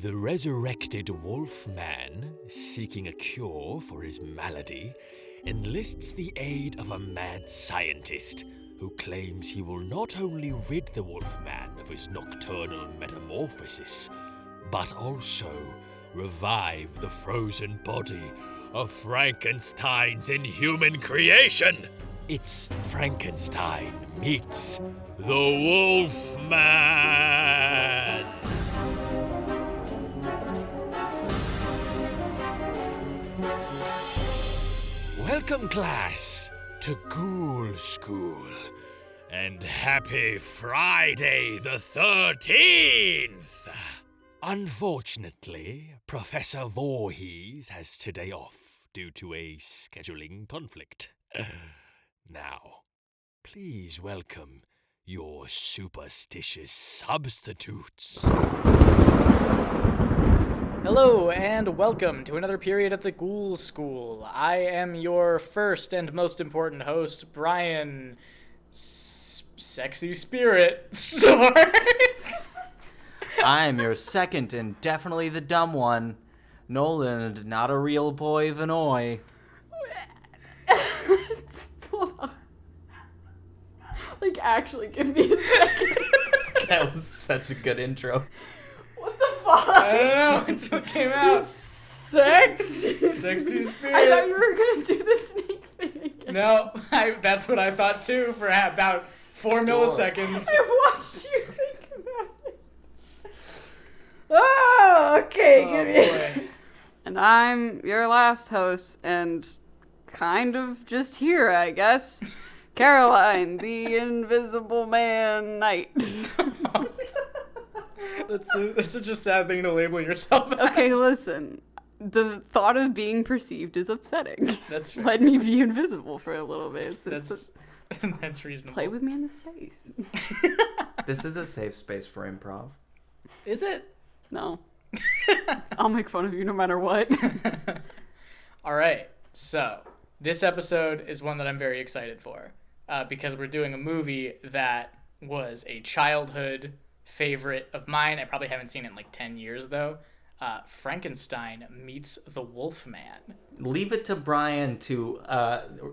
The resurrected Wolfman, seeking a cure for his malady, enlists the aid of a mad scientist who claims he will not only rid the Wolfman of his nocturnal metamorphosis, but also revive the frozen body of Frankenstein's inhuman creation. It's Frankenstein meets the Wolfman. Welcome, class, to Ghoul School, and happy Friday the 13th! Unfortunately, Professor Voorhees has today off due to a scheduling conflict. Now, please welcome your superstitious substitutes. Hello and welcome to another period at the Ghoul School. I am your first and most important host, Brian Sexy Spirit Stork. I am your second and definitely the dumb one, Nolan, not a real boy Vinoy. Hold on. Like, actually give me a second. That was such a good intro. What the fuck? I don't know, it's what came out. Sexy Spirit. I thought you were gonna do the snake thing again. No, that's what I thought too for about 4 milliseconds. I watched you think about it. Oh, okay, give me Boy. And I'm your last host, and kind of just here, I guess. Caroline, the Invisible Man Knight. That's such a sad thing to label yourself as. Okay, listen. The thought of being perceived is upsetting. That's fair. Let me be invisible for a little bit. That's reasonable. Play with me in the space. This is a safe space for improv. Is it? No. I'll make fun of you no matter what. All right, so this episode is one that I'm very excited for because we're doing a movie that was a childhood favorite of mine. I probably haven't seen it in like 10 years, though. Frankenstein meets the Wolfman. Leave it to Brian to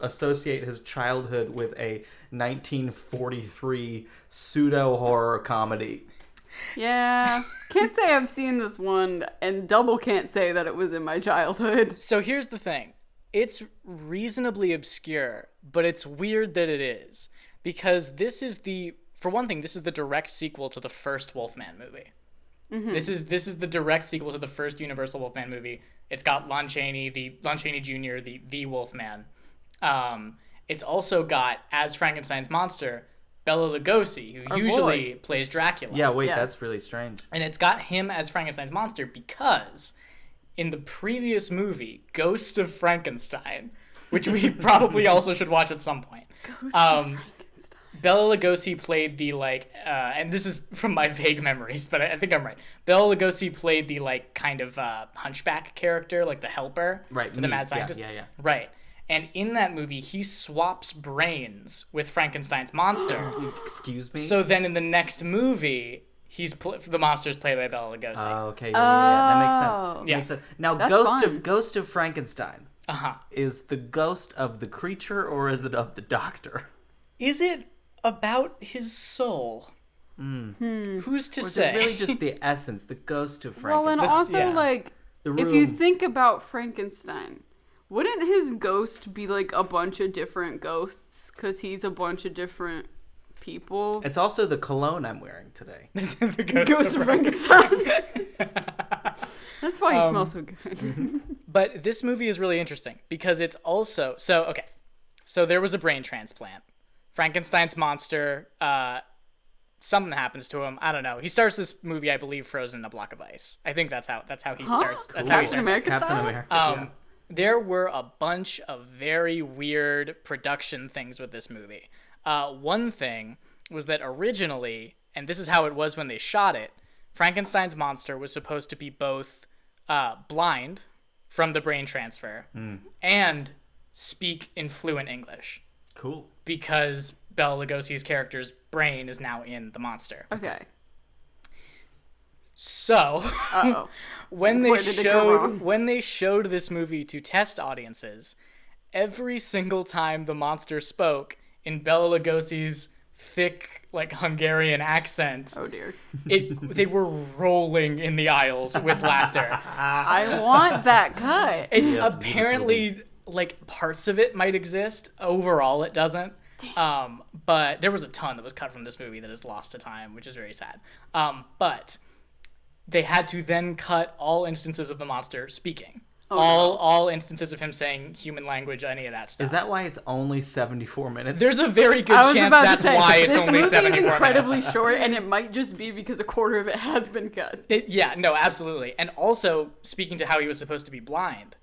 associate his childhood with a 1943 pseudo-horror comedy. Yeah. Can't say I've seen this one, and double can't say that it was in my childhood. So here's the thing. It's reasonably obscure, but it's weird that it is. Because this is the direct sequel to the first Wolfman movie. Mm-hmm. This is the direct sequel to the first Universal Wolfman movie. It's got Lon Chaney Jr., the Wolfman. It's also got, as Frankenstein's monster, Bela Lugosi, who usually plays Dracula. Yeah, wait, that's really strange. And it's got him as Frankenstein's monster because in the previous movie, Ghost of Frankenstein, which we probably also should watch at some point, Ghost of Frankenstein. Bela Lugosi played the, and this is from my vague memories, but I think I'm right. Bela Lugosi played the, kind of hunchback character, like the helper to the mad scientist. Yeah. Right. And in that movie, he swaps brains with Frankenstein's monster. Excuse me? So then in the next movie, the monster's played by Bela Lugosi. Oh, okay, yeah. That makes sense. Yeah. Makes sense. Now, That's Ghost of Frankenstein. Uh-huh. Is the ghost of the creature or is it of the doctor? Is it about his soul? Who's to say? Or is it really just the essence, the ghost of Well, and Frankenstein? also, The if you room. think about Frankenstein, wouldn't his ghost be, a bunch of different ghosts? Because he's a bunch of different people. It's also the cologne I'm wearing today. The Ghost of Frankenstein. That's why he smells so good. But this movie is really interesting because it's also... So there was a brain transplant. Frankenstein's monster, something happens to him. I don't know. He starts this movie, I believe, frozen in a block of ice. I think that's how he starts. Cool. That's how he Captain starts. America Captain style? America. There were a bunch of very weird production things with this movie. One thing was that originally, and this is how it was when they shot it, Frankenstein's monster was supposed to be both blind from the brain transfer and speak in fluent English. Cool. Because Bela Lugosi's character's brain is now in the monster. Okay. So, Uh-oh. when Where did it go wrong? they showed this movie to test audiences, every single time the monster spoke in Bela Lugosi's thick, like Hungarian accent, Oh dear. they were rolling in the aisles with laughter. I want that cut. And Yes, apparently, like, parts of it might exist. Overall, it doesn't. But there was a ton that was cut from this movie that is lost to time, which is very sad. But they had to then cut all instances of the monster speaking. All instances of him saying human language, any of that stuff. Is that why it's only 74 minutes? There's a very good I was chance about that's to say, why it's this only movie 74 is incredibly minutes. short, and it might just be because a quarter of it has been cut. Yeah, no, absolutely. And also, speaking to how he was supposed to be blind,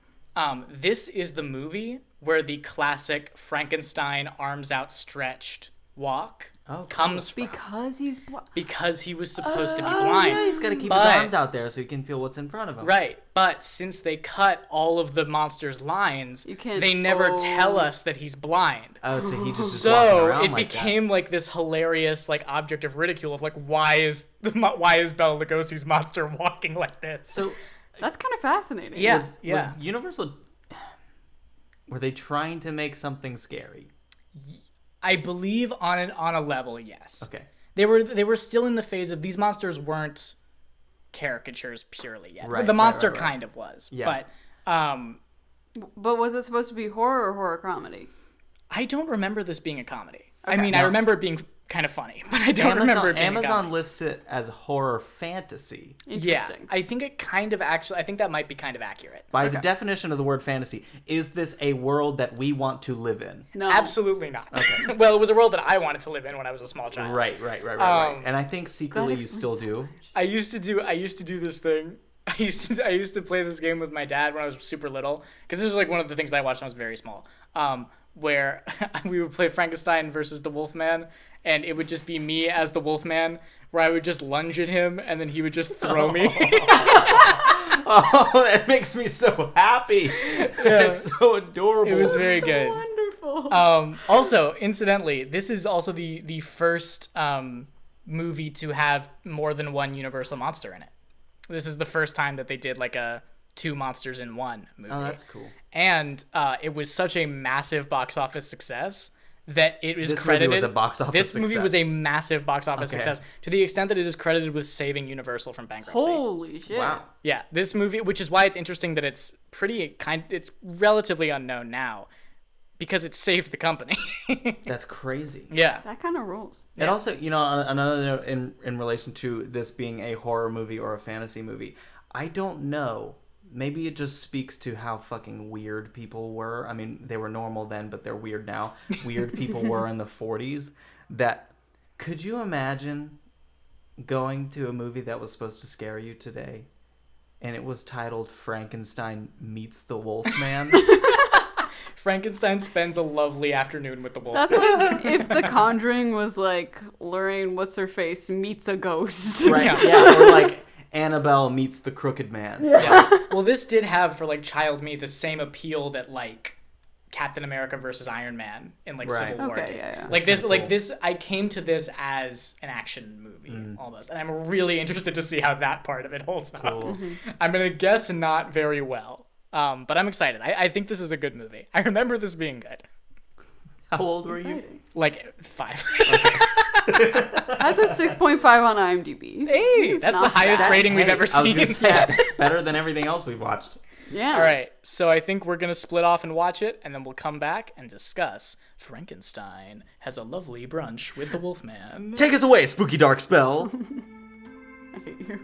this is the movie where the classic Frankenstein arms outstretched walk comes from. Because he's blind. Because he was supposed to be blind. Yeah, he's got to keep But- his arms out there so he can feel what's in front of him. Right, but since they cut all of the monster's lines, You can't- they never tell us that he's blind. Oh, so he just is walking So around it like became like this hilarious like object of ridicule of like why is Bela Lugosi's monster walking like this? that. So That's kind of fascinating. Yeah. was Universal... Were they trying to make something scary? I believe on a level, yes. Okay. They were still in the phase of these monsters weren't caricatures purely yet. Right, The right, monster right, right. kind of was, Yeah. but But was it supposed to be horror or horror comedy? I don't remember this being a comedy. I Okay. mean, I No. remember it being kind of funny, but I don't remember it being a Amazon comedy. lists it as horror fantasy. Yeah, Interesting. I think it kind of actually. I think that might be kind of accurate. By the definition of the word fantasy, is this a world that we want to live in? No. Absolutely not. Well, it was a world that I wanted to live in when I was a small child. Right. And I think secretly you still do. I used to do this thing. I used to play this game with my dad when I was super little because this was like one of the things I watched when I was very small. Where we would play Frankenstein versus the Wolfman, and it would just be me as the Wolfman, where I would just lunge at him, and then he would just throw me. Oh, that makes me so happy. It's so adorable. It was very good. Wonderful. Also, incidentally, this is also the first movie to have more than one Universal monster in it. This is the first time that they did like a 2 monsters in 1 movie. Oh, that's cool. And it was such a massive box office success that it was This credited. movie was a box office This movie was a success. massive box office Okay. success to the extent that it is credited with saving Universal from bankruptcy. Holy shit. Wow. Yeah, this movie, which is why it's interesting that it's it's relatively unknown now, because it saved the company. That's crazy. Yeah. That kind of rules. And also, on another note in relation to this being a horror movie or a fantasy movie, I don't know. Maybe it just speaks to how fucking weird people were. I mean, they were normal then, but they're weird now. Weird people were in the 40s. Could you imagine going to a movie that was supposed to scare you today, and it was titled Frankenstein Meets the Wolfman? Frankenstein spends a lovely afternoon with the wolf. That's like if The Conjuring was like Lorraine What's-Her-Face meets a ghost. Right? Yeah. Yeah, or like Annabelle meets the Crooked Man. Yeah. Well, this did have for like child me the same appeal that like Captain America versus Iron Man in like Right. Civil War. Okay, did. yeah. Like this, kinda cool. I came to this as an action movie almost, and I'm really interested to see how that part of it holds up. Cool. I'm gonna guess not very well, but I'm excited. I think this is a good movie. I remember this being good. How old were you? Exciting. Like 5. That's a 6.5 on IMDb. Hey, that's the not highest bad. rating we've Hey, ever I was seen. gonna say, that's better than everything else we've watched. Yeah. All right, so I think we're gonna split off and watch it, and then we'll come back and discuss Frankenstein Has a Lovely Brunch with the Wolfman. Take us away, spooky dark spell. I hate you.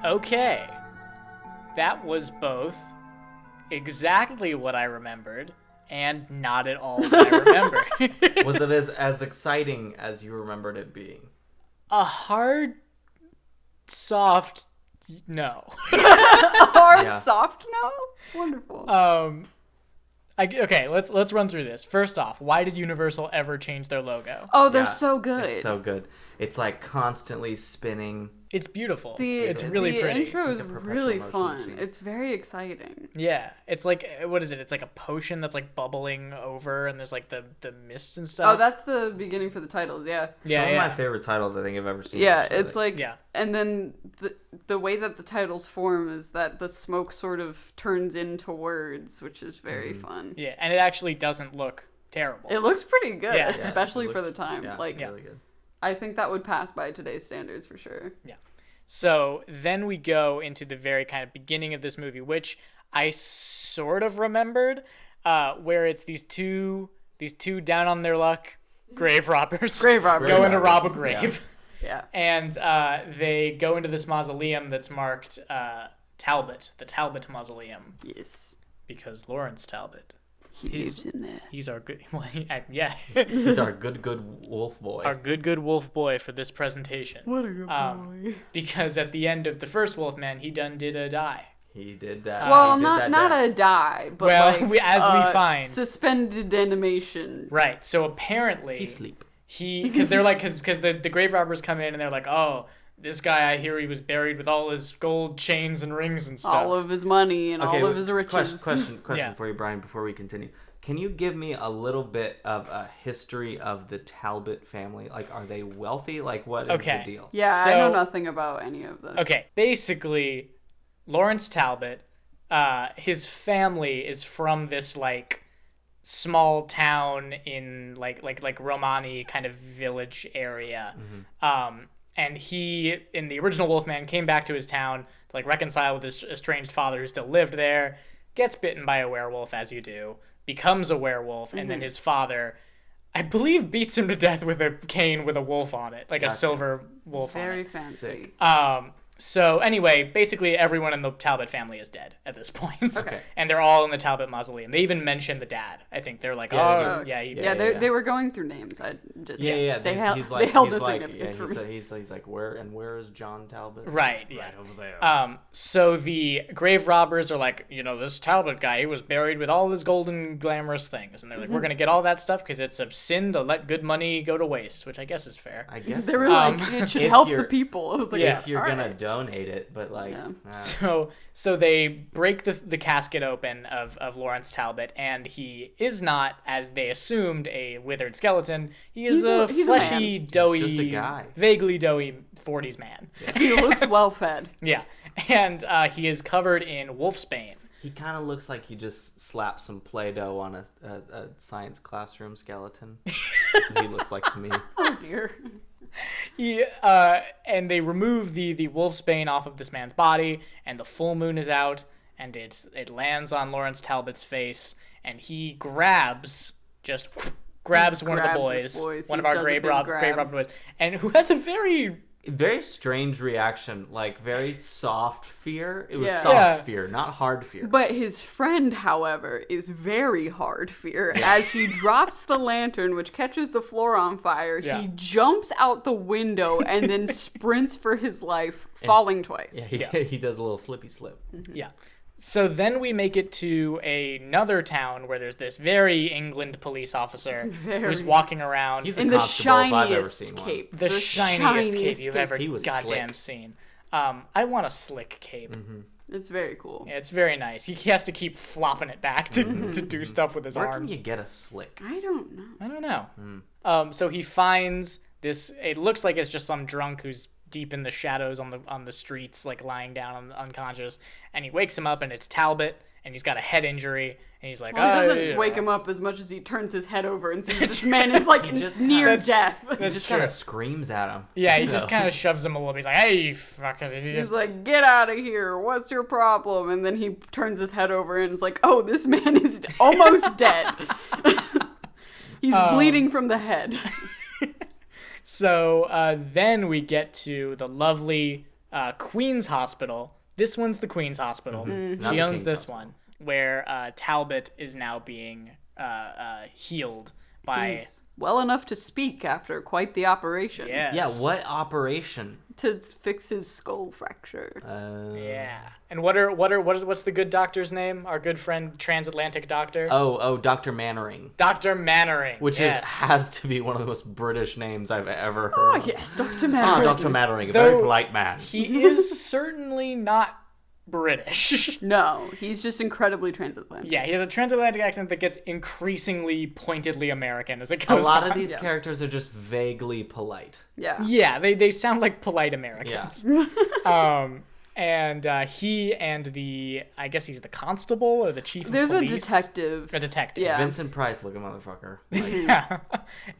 Okay, that was both exactly what I remembered and not at all what I remember. Was it as exciting as you remembered it being? A hard, soft no. Hard, Yeah. soft no? Wonderful. Okay, let's run through this. First off, why did Universal ever change their logo? Oh, they're so good. It's so good. It's like constantly spinning. It's beautiful. The, it's really the pretty. intro is It's like a professional really motion fun. machine. It's very exciting. Yeah, it's like, what is it? It's like a potion that's like bubbling over, and there's like the mists and stuff. Oh, that's the beginning for the titles, yeah. yeah, Some yeah. of my favorite titles I think I've ever seen. Yeah, actually. it's like, Yeah. and then the way that the titles form is that the smoke sort of turns into words, which is very fun. Yeah, and it actually doesn't look terrible. It looks pretty good, Yeah. especially it for looks- the time. yeah, Like, really good. I think that would pass by today's standards for sure. Yeah. So then we go into the very kind of beginning of this movie, which I sort of remembered, where it's these two down on their luck grave robbers. Grave robbers. Going to rob a Yeah. grave. Yeah. And they go into this mausoleum that's marked Talbot, the Talbot Mausoleum, Yes. because Lawrence Talbot, He lives in there. he's our good, well, yeah, He's our good wolf boy. our good wolf boy for this presentation. What a good boy. Because at the end of the first Wolfman, he done did a die. He did that. Well, he did that not death. a die, but Well, like as we find. suspended animation. Right. So apparently He sleep. because they're like, because the grave robbers come in and they're like, oh, this guy, I hear he was buried with all his gold chains and rings and stuff. All of his money and all of his riches. Question Yeah. for you, Brian, before we continue. Can you give me a little bit of a history of the Talbot family? Like, are they wealthy? Like, what is Okay. the deal? Yeah, I know So- nothing about any of this. Okay, basically, Lawrence Talbot, his family is from this like small town in like Romani kind of village area. And he, in the original Wolfman, came back to his town to like reconcile with his estranged father who still lived there, gets bitten by a werewolf, as you do, becomes a werewolf, and then his father, I believe, beats him to death with a cane with a wolf on it, like a silver wolf on Very it. fancy. Sick. So anyway, basically everyone in the Talbot family is dead at this point. Okay. And they're all in the Talbot mausoleum. They even mention the dad. I think they're like, Yeah, oh, yeah, Yeah, they were going through names. I just Yeah. They he's- held he's like, they held he's the like, significance yeah, for me. he's like, where is John Talbot? Right, yeah. Right over there. So the grave robbers are like, this Talbot guy, he was buried with all his golden glamorous things. And they're like, we're going to get all that stuff because it's a sin to let good money go to waste, which I guess is fair. I guess They were like, it should if help the you're- people. I was like, Yeah. if you're all gonna right. donate it, but like, Yeah. So they break the casket open of Lawrence Talbot, and he is not, as they assumed, a withered skeleton. He is He's a fleshy, man. doughy, Just a guy. vaguely doughy 40s man. He looks well fed. Yeah. And he is covered in wolfsbane. he kind of looks like he just slapped some Play-Doh on a science classroom skeleton. That's what he looks like to me. Oh dear. And they remove the wolfsbane off of this man's body, and the full moon is out, and it lands on Lawrence Talbot's face, and he grabs one of the Grabs boys, this boys. one He of our does a grave big robber grab. boys, and who has a very Very strange reaction, like very soft fear. It was Yeah. soft Yeah. fear, not hard fear. But his friend, however, is very hard fear. As he drops the lantern, which catches the floor on fire, Yeah. he jumps out the window and then sprints for his life, falling twice. Yeah, he does a little slippy slip. Yeah. So then we make it to another town where there's this very England police officer who's walking around. He's In a the constable if I've ever shiniest seen one. cape. the shiniest cape you've cape. ever He was goddamn slick. seen. I want a slick cape. It's very cool. Yeah, it's very nice. He has to keep flopping it back to do stuff with his Where arms. can you get a slick? I don't know. I don't know. So he finds this. It looks like it's just some drunk who's deep in the shadows on the streets, like lying down unconscious. And he wakes him up, and it's Talbot, and he's got a head injury, and he's like, Well, he "Oh, doesn't yeah." wake him up as much as he turns his head over and sees this man is like just near That's- death. He That's just true. kind of screams at him. Yeah, he just kind of shoves him a little bit. He's like, "Hey, you fucking idiot!" He's like, get out of here. What's your problem? And then he turns his head over and is like, oh, this man is almost dead. He's bleeding from the head. So then we get to the lovely Queen's Hospital. This one's the Queen's Hospital. Not She the owns King's this Hospital. one, where Talbot is now being healed by well enough to speak after quite the operation. Yes. Yeah, what operation? To fix his skull fracture. Yeah. And what's the good doctor's name? Our good friend transatlantic doctor? Oh, Dr. Mannering. Dr. Mannering. Which has to be one of the most British names I've ever heard. Oh, yes, Dr. Mannering. Ah, Dr. Mannering, a Though very polite man. He is certainly not British. No, he's just incredibly transatlantic. Yeah, he has a transatlantic accent that gets increasingly pointedly American as it A goes on. lot of these characters are just vaguely polite. Yeah. Yeah, they sound like polite Americans. And he and I guess he's the constable or the chief There's of a police. detective. A detective. Yeah. Vincent Price looking motherfucker. Like, Yeah.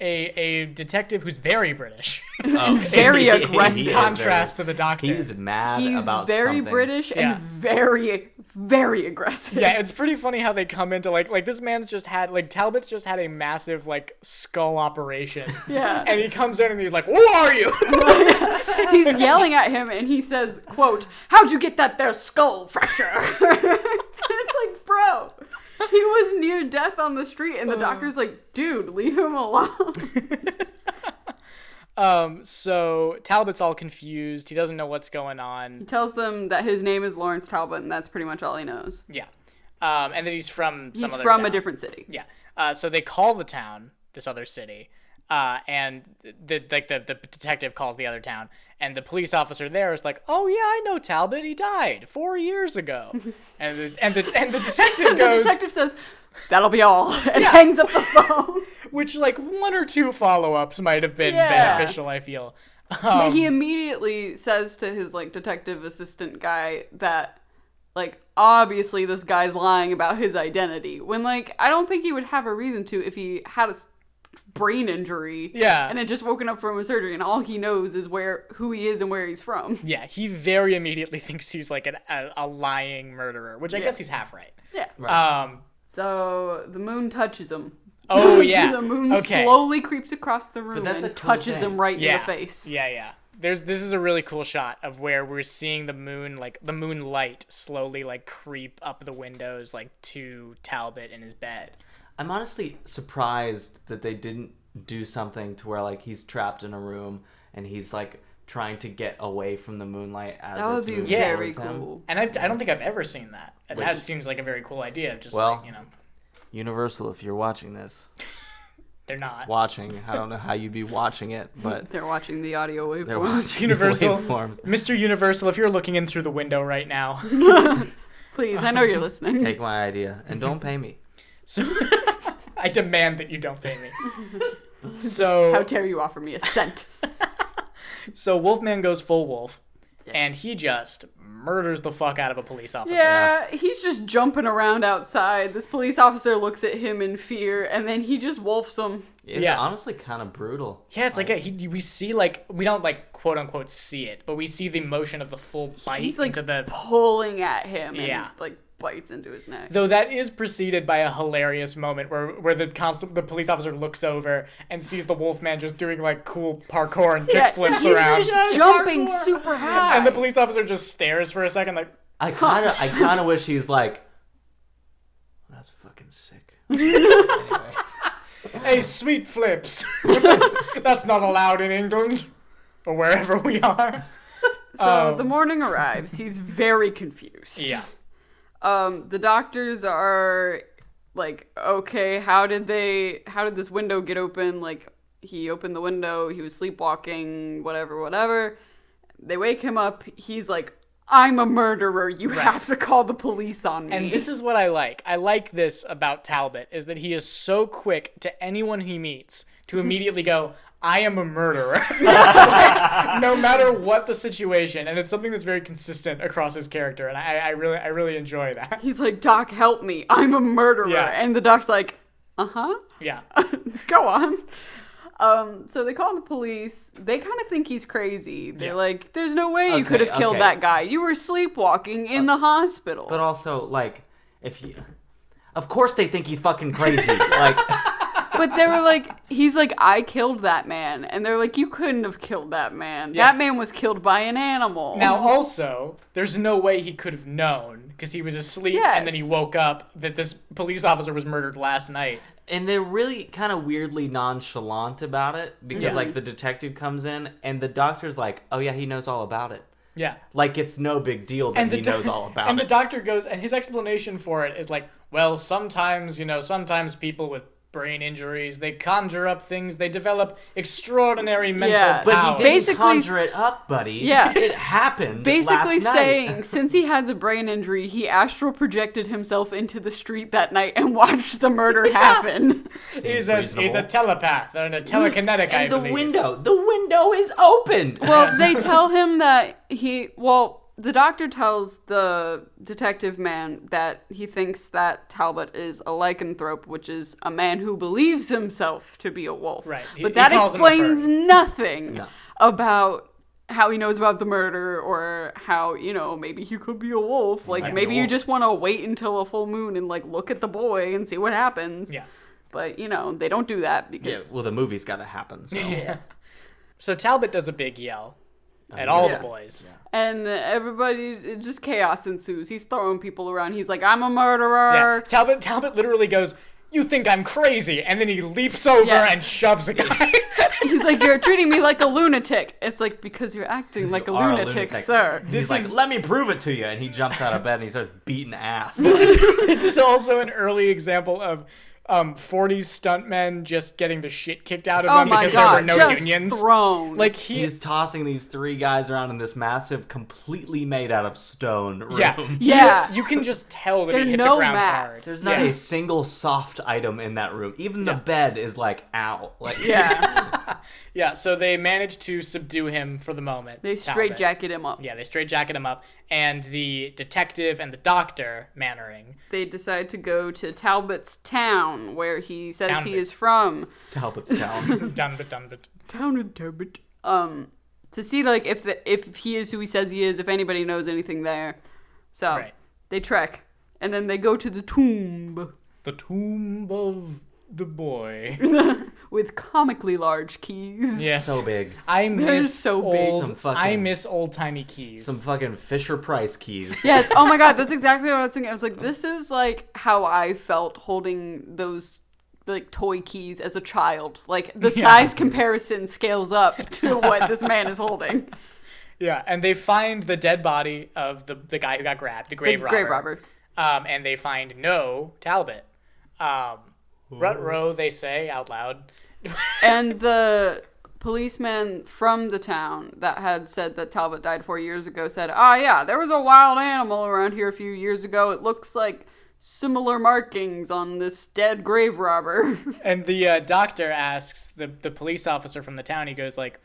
A detective who's very British. Very aggressive. He is Contrast to the doctor. He's mad He's about very something. British Yeah. and very, very aggressive. Yeah, it's pretty funny how they come into like this man's just had Talbot's just had a massive skull operation. Yeah. And he comes in and he's like, "Who are you?" He's yelling at him and he says, quote, "How'd you get that there skull fracture?" It's like, bro, he was near death on the street and the doctor's like, dude, leave him alone. So Talbot's all confused. He doesn't know what's going He on. tells them that his name is Lawrence Talbot and that's pretty much all he knows. Yeah. And that he's from some He's other from town. a different city. Yeah. So they call the town, this other city, and the detective calls the other town, and the police officer there is like, "Oh yeah, I know Talbot. He died 4 years ago." and the detective The goes, detective says, "That'll be all," and hangs up the phone. which one or two follow-ups might have been Yeah. beneficial, I feel. But he immediately says to his detective assistant guy that obviously this guy's lying about his identity when I don't think he would have a reason to if he had a brain injury and had just woken up from a surgery and all he knows is who he is and where he's from. Yeah, he very immediately thinks he's a lying murderer, which I guess he's half right. Yeah. Right. So the moon touches him. Oh yeah. The moon Okay. slowly creeps across the room that's a and cool touches thing. him right Yeah. in the face. Yeah. This is a really cool shot of where we're seeing the moon, the moonlight slowly creep up the windows to Talbot in his bed. I'm honestly surprised that they didn't do something to where he's trapped in a room and he's trying to get away from the moonlight as That would it's be moving very towards him. cool. And I don't think I've ever seen that. And that seems like a very cool idea. Just Universal, if you're watching this, they're not. I don't know how you'd be watching it, but They're watching the audio they're waveforms. watching Universal. waveforms. Mr. Universal, if you're looking in through the window right now. Please, I know you're listening. Take my idea and don't pay me. So I demand that you don't pay me. So How dare you offer me a cent? So Wolfman goes full wolf, Yes. and he just murders the fuck out of a police officer. Yeah, he's just jumping around outside. This police officer looks at him in fear, and then he just wolfs him. It's Yeah. honestly kind of brutal. Yeah, it's we see we don't quote unquote see it, but we see the motion of the full bite He's into the. pulling at him and Yeah. bites into his neck. Though that is preceded by a hilarious moment where the police officer looks over and sees the Wolfman just doing cool parkour and kick flips he's around, just jumping super high. and the police officer just stares for a second I kind of wish he's that's fucking sick. Anyway. "Hey, sweet flips, that's not allowed in England or wherever we are." So the morning arrives. He's very confused. Yeah. The doctors are okay, how did this window get open? He opened the window, he was sleepwalking, whatever. They wake him up. He's like, "I'm a murderer. You have to call the police on me." And this is what I like. I like this about Talbot, is that he is so quick to anyone he meets to immediately go, "I am a murderer." No matter what the situation. And it's something that's very consistent across his character. And I really enjoy that. He's like, "Doc, help me. I'm a murderer." Yeah. And the doc's like, "Uh-huh. Yeah. Go on." So they call the police. They kind of think he's crazy. They're like, "There's no way you could have killed that guy. You were sleepwalking in the hospital." But also, if you... Of course they think he's fucking crazy. But But they were like, he's like, I killed that man. And they're like, you couldn't have killed that man. Yeah. That man was killed by an animal. Now, also, there's no way he could have known because he was asleep and then he Yes. woke up that this police officer was murdered last night. And they're really kind of weirdly nonchalant about it because, Yeah. like, the detective comes in and the doctor's like, oh, yeah, he knows all about it. Yeah. Like, it's no big deal that he knows all about and it. the doctor goes, and his explanation for it is like, well, sometimes people with brain injuries, they conjure up things, they develop extraordinary mental Yeah, But powers. he didn't Basically- conjure it up, buddy. Yeah. It happened Basically last night. saying, since he has a brain injury, he astral projected himself into the street that night and watched the murder happen. He's reasonable. a telepath and a telekinetic, I And the believe. the window is open. Well, they tell him that the doctor tells the detective man that he thinks that Talbot is a lycanthrope, which is a man who believes himself to be a wolf. Right. But He that calls him a explains furry. nothing No. about how he knows about the murder or how, maybe he could be a wolf. Like, might be maybe a you wolf. just want to wait until a full moon and, like, look at the boy and see what happens. Yeah. But, they don't do that Yeah, because... well, the movie's got to happen. So. So Talbot does a big yell at all Yeah. the boys. And everybody, just chaos ensues. He's throwing people around. He's like, I'm a Yeah. murderer. Talbot literally goes, "You think I'm crazy?" And then he leaps over Yes. and shoves a guy. He's like, you're treating me like a lunatic. It's like, because you're acting like a You are lunatic, sir. He's like, is- let me prove it to you. And he jumps out of bed and he starts beating ass. This is also an early example of 40s stuntmen just getting the shit kicked out of Oh them my because god, there were no just unions. thrown. Like He's tossing these three guys around in this massive, completely made out of stone room. yeah, Yeah. You can just tell that There he are hit no the ground mats. hard. There's not yeah. a single soft item in that room. Even the Yeah. bed is like, ow. Like, yeah, Yeah, so they managed to subdue him for the moment. they Talbot. straitjacket him up. Yeah, they straitjacket him up, and the detective and the doctor, Mannering, They decide to go to Talbot's town, where he says Townbit. he is from. Talbot's town. done. Town of Talbot. To see like if he is who he says he is, if anybody knows anything there. So Right. they trek, and then they go to the tomb The tomb of the boy. with comically large keys. Yes. So big. I They're miss so big. old. Some fucking- I miss old-timey keys. Some fucking Fisher Price keys. Yes. Oh my god, that's exactly what I was thinking. I was like, this is like how I felt holding those like toy keys as a child. Like the size comparison scales up to what this man is holding. Yeah, and they find the dead body of the guy who got grabbed, the grave The robber. grave robber. And they find no Talbot. Ruh-roh, they say out loud. And the policeman from the town that had said that Talbot died 4 years ago said, yeah, there was a wild animal around here a few years ago. It looks like similar markings on this dead grave robber. And the doctor asks the police officer from the town, he goes like,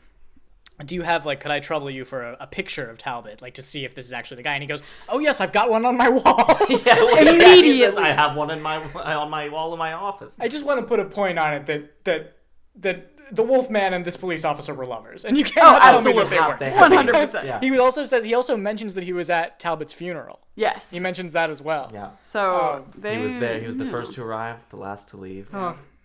do you have, like, could I trouble you for a picture of Talbot, like, to see if this is actually the guy? And he goes, oh, yes, I've got one on my wall. Immediately. I have one on my wall in my office. I just want to put a point on it that the Wolfman and this police officer were lovers. And you cannot tell me that they weren't. They have- 100%. Yeah. He also mentions that he was at Talbot's funeral. Yes. He mentions that as well. Yeah. So they He was there. He was the first to arrive, the last to leave.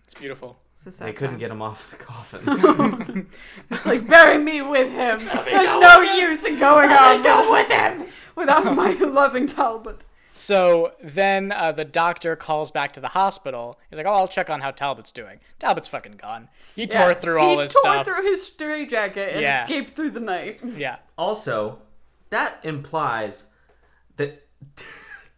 It's beautiful. It's a sad They couldn't time. get him off the coffin. It's like, bury me with him. There's no use in going on with him without my loving Talbot. So then the doctor calls back to the hospital. He's like, oh, I'll check on how Talbot's doing. Talbot's fucking gone. He tore through all his stuff. He tore through his straitjacket and Yeah. escaped through the night. Yeah. Also, that implies that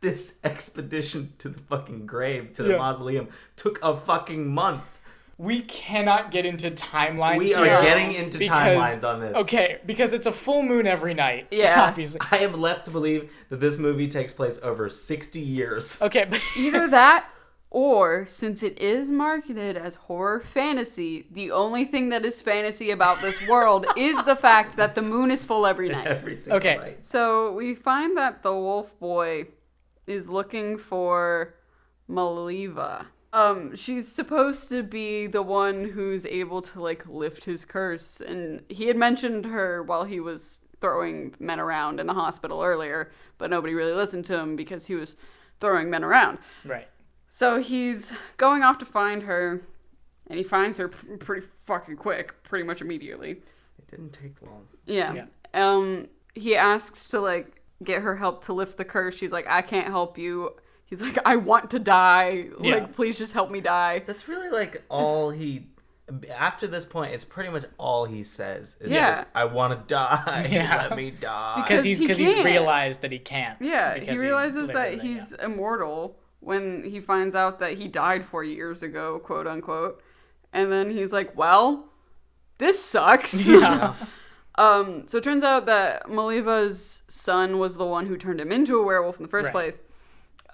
this expedition to the fucking grave, to the mausoleum, took a fucking month. We cannot get into timelines We are here getting into timelines on this. Okay, because it's a full moon every night. Yeah. Obviously. I am left to believe that this movie takes place over 60 years. Okay, but Either that, or since it is marketed as horror fantasy, the only thing that is fantasy about this world is the fact that the moon is full every night. Every single Okay. night. So we find that the wolf boy is looking for Maliva. She's supposed to be the one who's able to, like, lift his curse. And he had mentioned her while he was throwing men around in the hospital earlier, but nobody really listened to him because he was throwing men around. right. So he's going off to find her, And he finds her pretty fucking quick, pretty much immediately. It didn't take long. Yeah. He asks to, like, get her help to lift the curse. She's like, I can't help you. He's like, I want to die. Yeah. Like, please just help me die. That's really, like, all he... After this point, it's pretty much all he says. Is Yeah. just, I want to die. Yeah. Let me die. Because he he's can't. realized that he can't. Yeah, he because realizes lived that in it, he's immortal when he finds out that he died 4 years ago, quote unquote. And then he's like, well, this sucks. Yeah. So it turns out that Maliva's son was the one who turned him into a werewolf in the first Right. place.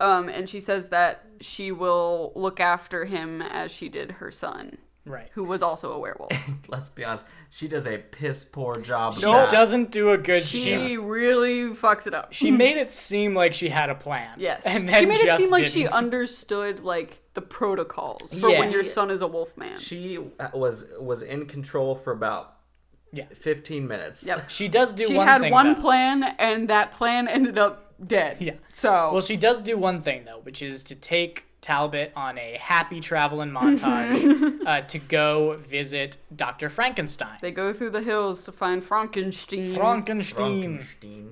And she says that she will look after him as she did her son, Right. who was also a werewolf. Let's be honest. She does a piss poor job. She of that. doesn't do a good She really fucks it up. She made it seem like she had a plan. Yes. And then she made it just seem like she didn't. understood, like, the protocols for Yeah. when your son is a wolfman. She was in control for about 15 minutes. Yep. She does do She one had thing, one though. plan, and that plan ended up dead. Yeah. So, Well, she does do one thing, though, which is to take Talbot on a happy traveling montage to go visit Dr. Frankenstein. they go through the hills to find Frankenstein. Frankenstein.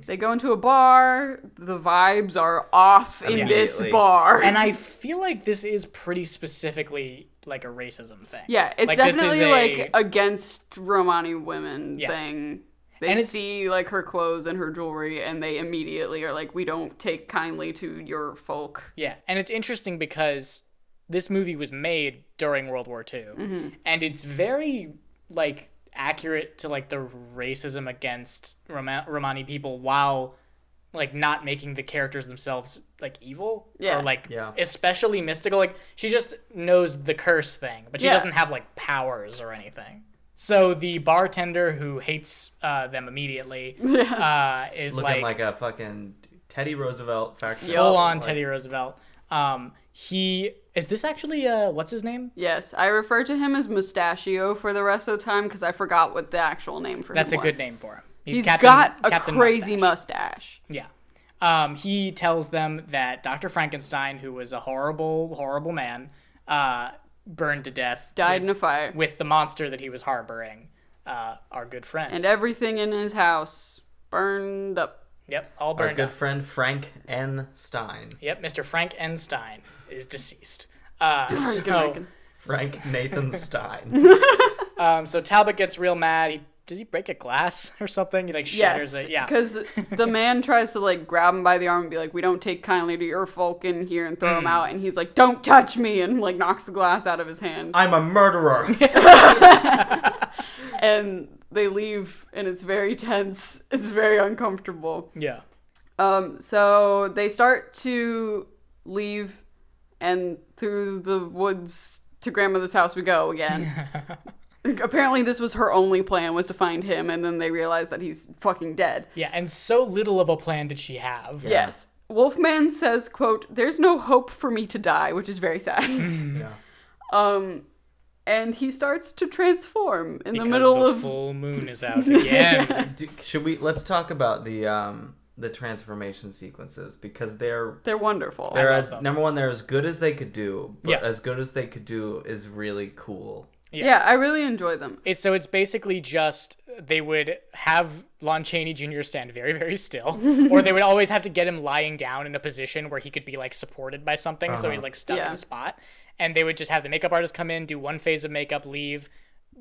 They go into a bar. The vibes are off in this Immediately. bar. And I feel like this is pretty specifically like a racism thing. yeah, it's Like, this is definitely a- like against Romani women Yeah. thing. They And it's- see like her clothes and her jewelry, and they immediately are like, "We don't take kindly to your folk." Yeah, and it's interesting because this movie was made during World War II, and it's very like accurate to like the racism against Romani people while like not making the characters themselves like evil Yeah. or like Yeah. especially mystical. Like she just knows the curse thing, but she Yeah. doesn't have like powers or anything. So the bartender who hates them immediately is Looking like a fucking Teddy Roosevelt factory. full on Like, Teddy Roosevelt. He is this actually what's his name? Yes, I refer to him as Mustachio for the rest of the time because I forgot what the actual name for That's a him was. good name for him. He's Captain, got a Captain crazy Mustache. mustache. Yeah. He tells them that Dr. Frankenstein, who was a horrible, horrible man, burned to death. Died in a fire. with the monster that he was harboring. Our good friend. And everything in his house burned up. Yep, all Our burned good up. friend Frank N. Stein. Yep, Mr. Frank N. Stein is deceased. American. Frank Nathan Stein. So Talbot gets real mad. Does he break a glass or something? He like shatters Yes, it. Yeah. because the man tries to like grab him by the arm and be like, "We don't take kindly to your folk in here," and throw him out. And he's like, "Don't touch me!" and like knocks the glass out of his hand. I'm a murderer. And they leave, and it's very tense. It's very uncomfortable. Yeah. So they start to leave, and through the woods to grandmother's house we go again. Apparently this was her only plan, was to find him, and then they realize that he's fucking dead. Yeah, and so little of a plan did she have. Yes. Wolfman says, quote, "There's no hope for me to die," which is very sad. Yeah. And he starts to transform in Because the middle the of full moon is out again. Let's talk about the transformation sequences because they're wonderful. love as them. number one, they're as good as they could do, but Yeah. as good as they could do is really cool. Yeah, I really enjoy them. So it's basically just they would have Lon Chaney Jr. stand very, very still, or they would always have to get him lying down in a position where he could be like supported by something, so he's like stuck in Yeah. the spot. And they would just have the makeup artist come in, do one phase of makeup, leave,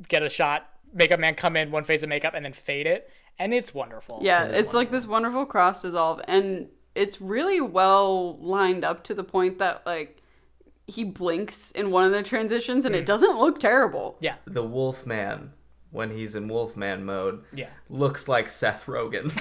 get a shot, makeup man come in, one phase of makeup, and then fade it, and it's wonderful. Yeah, it's like this wonderful cross dissolve, and it's really well lined up to the point that like he blinks in one of the transitions and it doesn't look terrible. Yeah. The Wolfman, when he's in Wolfman mode, Yeah. looks like Seth Rogen.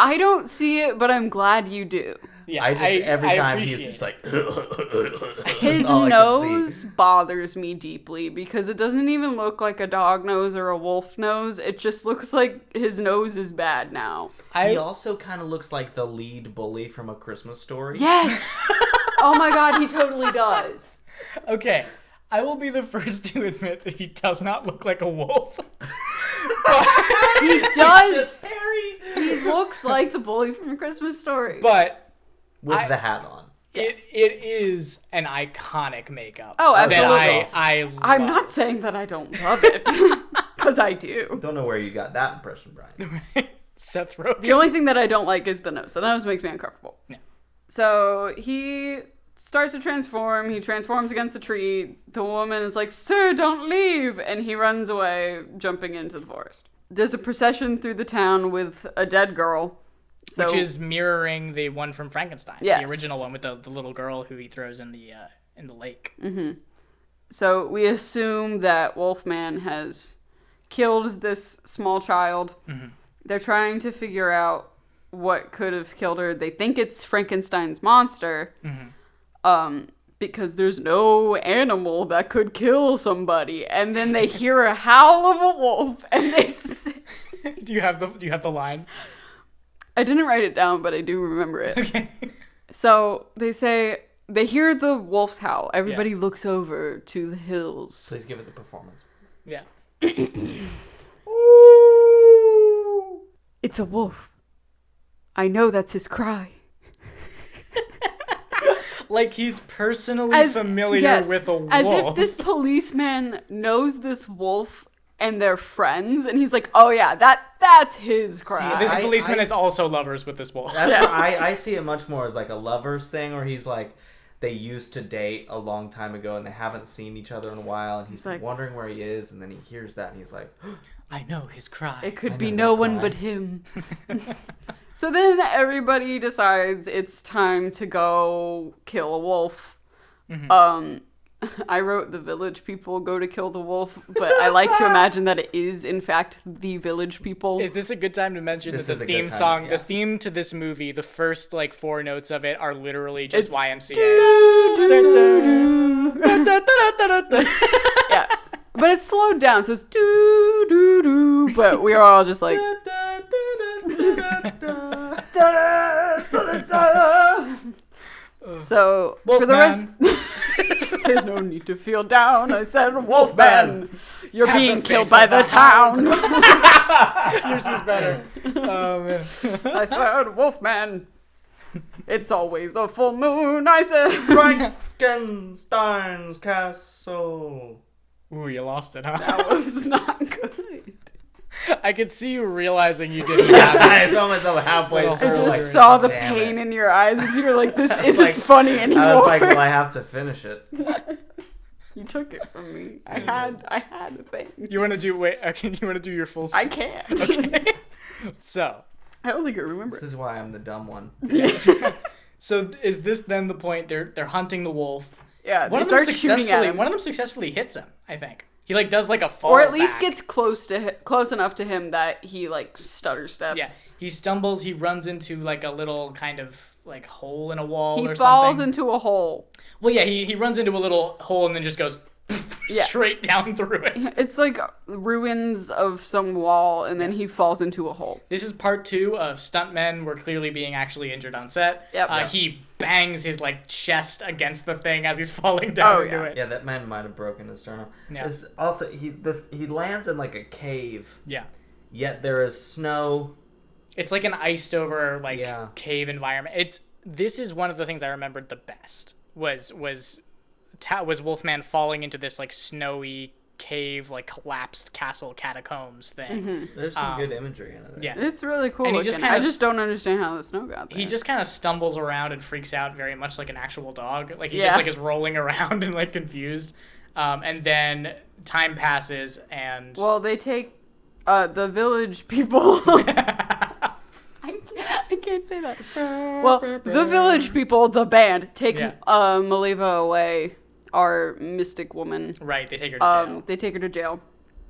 I don't see it, but I'm glad you do. Yeah. Every I time he's appreciate just it. like His all I can nose bothers me deeply because it doesn't even look like a dog nose or a wolf nose. It just looks like his nose is bad now. He also kind of looks like the lead bully from A Christmas Story. Yes! Oh my god, he totally does. Okay, I will be the first to admit that he does not look like a wolf. He does. Just hairy. He looks like the bully from A Christmas Story. But With the hat on. Yes. It is an iconic makeup. Oh, absolutely. That I love. I'm not saying that I don't love it, because I do. Don't know where you got that impression, Brian. Seth Rogen. The only thing that I don't like is the nose. The nose makes me uncomfortable. Yeah. So he starts to transform. He transforms against the tree. The woman is like, "Sir, don't leave!" And he runs away, jumping into the forest. There's a procession through the town with a dead girl. So, Which is mirroring the one from Frankenstein, Yes. the original one with the little girl who he throws in the lake. So we assume that Wolfman has killed this small child. They're trying to figure out what could have killed her. They think it's Frankenstein's monster, because there's no animal that could kill somebody. And then they hear a howl of a wolf, and they say, Do you have the line? I didn't write it down, but I do remember it. Okay. So they say they hear the wolf's howl. Everybody looks over to the hills. Please give it the performance. Yeah. It's a wolf. I know that's his cry. Like he's personally familiar with a wolf. As if this policeman knows this wolf and they're friends, and he's like, "Oh yeah, that's his cry." This policeman is also lovers with this wolf. That's I see it much more as like a lovers thing, where he's like, they used to date a long time ago and they haven't seen each other in a while, and he's like wondering where he is, and then he hears that and he's like, I know his cry. It could be no one but him. So then everybody decides it's time to go kill a wolf. I wrote the village people go to kill the wolf, but I like to imagine that it is in fact the village people. Is this a good time to mention This that is the a good theme time, song, yeah. the theme to this movie, the first like 4 notes of it are literally just It's YMCA. Yeah. But it's slowed down, so it's do do do. But we are all just like so for the rest there's no need to feel down. I said, Wolfman, you're Have being the killed face by of the a town. Yours was better. Oh man. I said, Wolfman, it's always a full moon. I said, Frankenstein's castle. Ooh, you lost it, huh? that was not good. I could see you realizing you didn't have I it. found myself halfway I through. I Oh, just like, saw the damn pain it. in your eyes as you were like, this isn't like- funny anymore. I was like, well, I have to finish it. You took it from me. I had a thing. You want to do you want to do your full I can't. Okay. So, I don't think I remember This it. is why I'm the dumb one. so is this then the point they're hunting the wolf? Yeah, One they of them start shooting at him. One of them successfully hits him, I think. He like does like a fall Or at least back. gets close enough to him that he like stutter steps. Yeah, he stumbles. He runs into like a little kind of like hole in a wall He or falls something. into a hole. Well, yeah, he runs into a little hole and then just goes Yeah. straight down through it. It's like ruins of some wall, and then he falls into a hole. This is part 2 of stuntmen were clearly being actually injured on set. Yep. He bangs his like chest against the thing as he's falling down into yeah. it. Yeah, that man might have broken his sternum. Yeah. It's also, he lands in like a cave, Yeah. yet there is snow. It's like an iced over like Yeah. cave environment. This is one of the things I remembered the best was Wolfman falling into this like snowy cave, like collapsed castle catacombs thing. There's some good imagery in it. Yeah. It's really cool. And he looking. just kinda I just don't understand how the snow got there. He just kind of stumbles around and freaks out very much like an actual dog. Like he Yeah. just like is rolling around and like confused. And then time passes and Well, they take the village people. I can't say that. Well, the village people, the band, take Yeah. Maliva away, our mystic woman. right, they take her to jail. They take her to jail.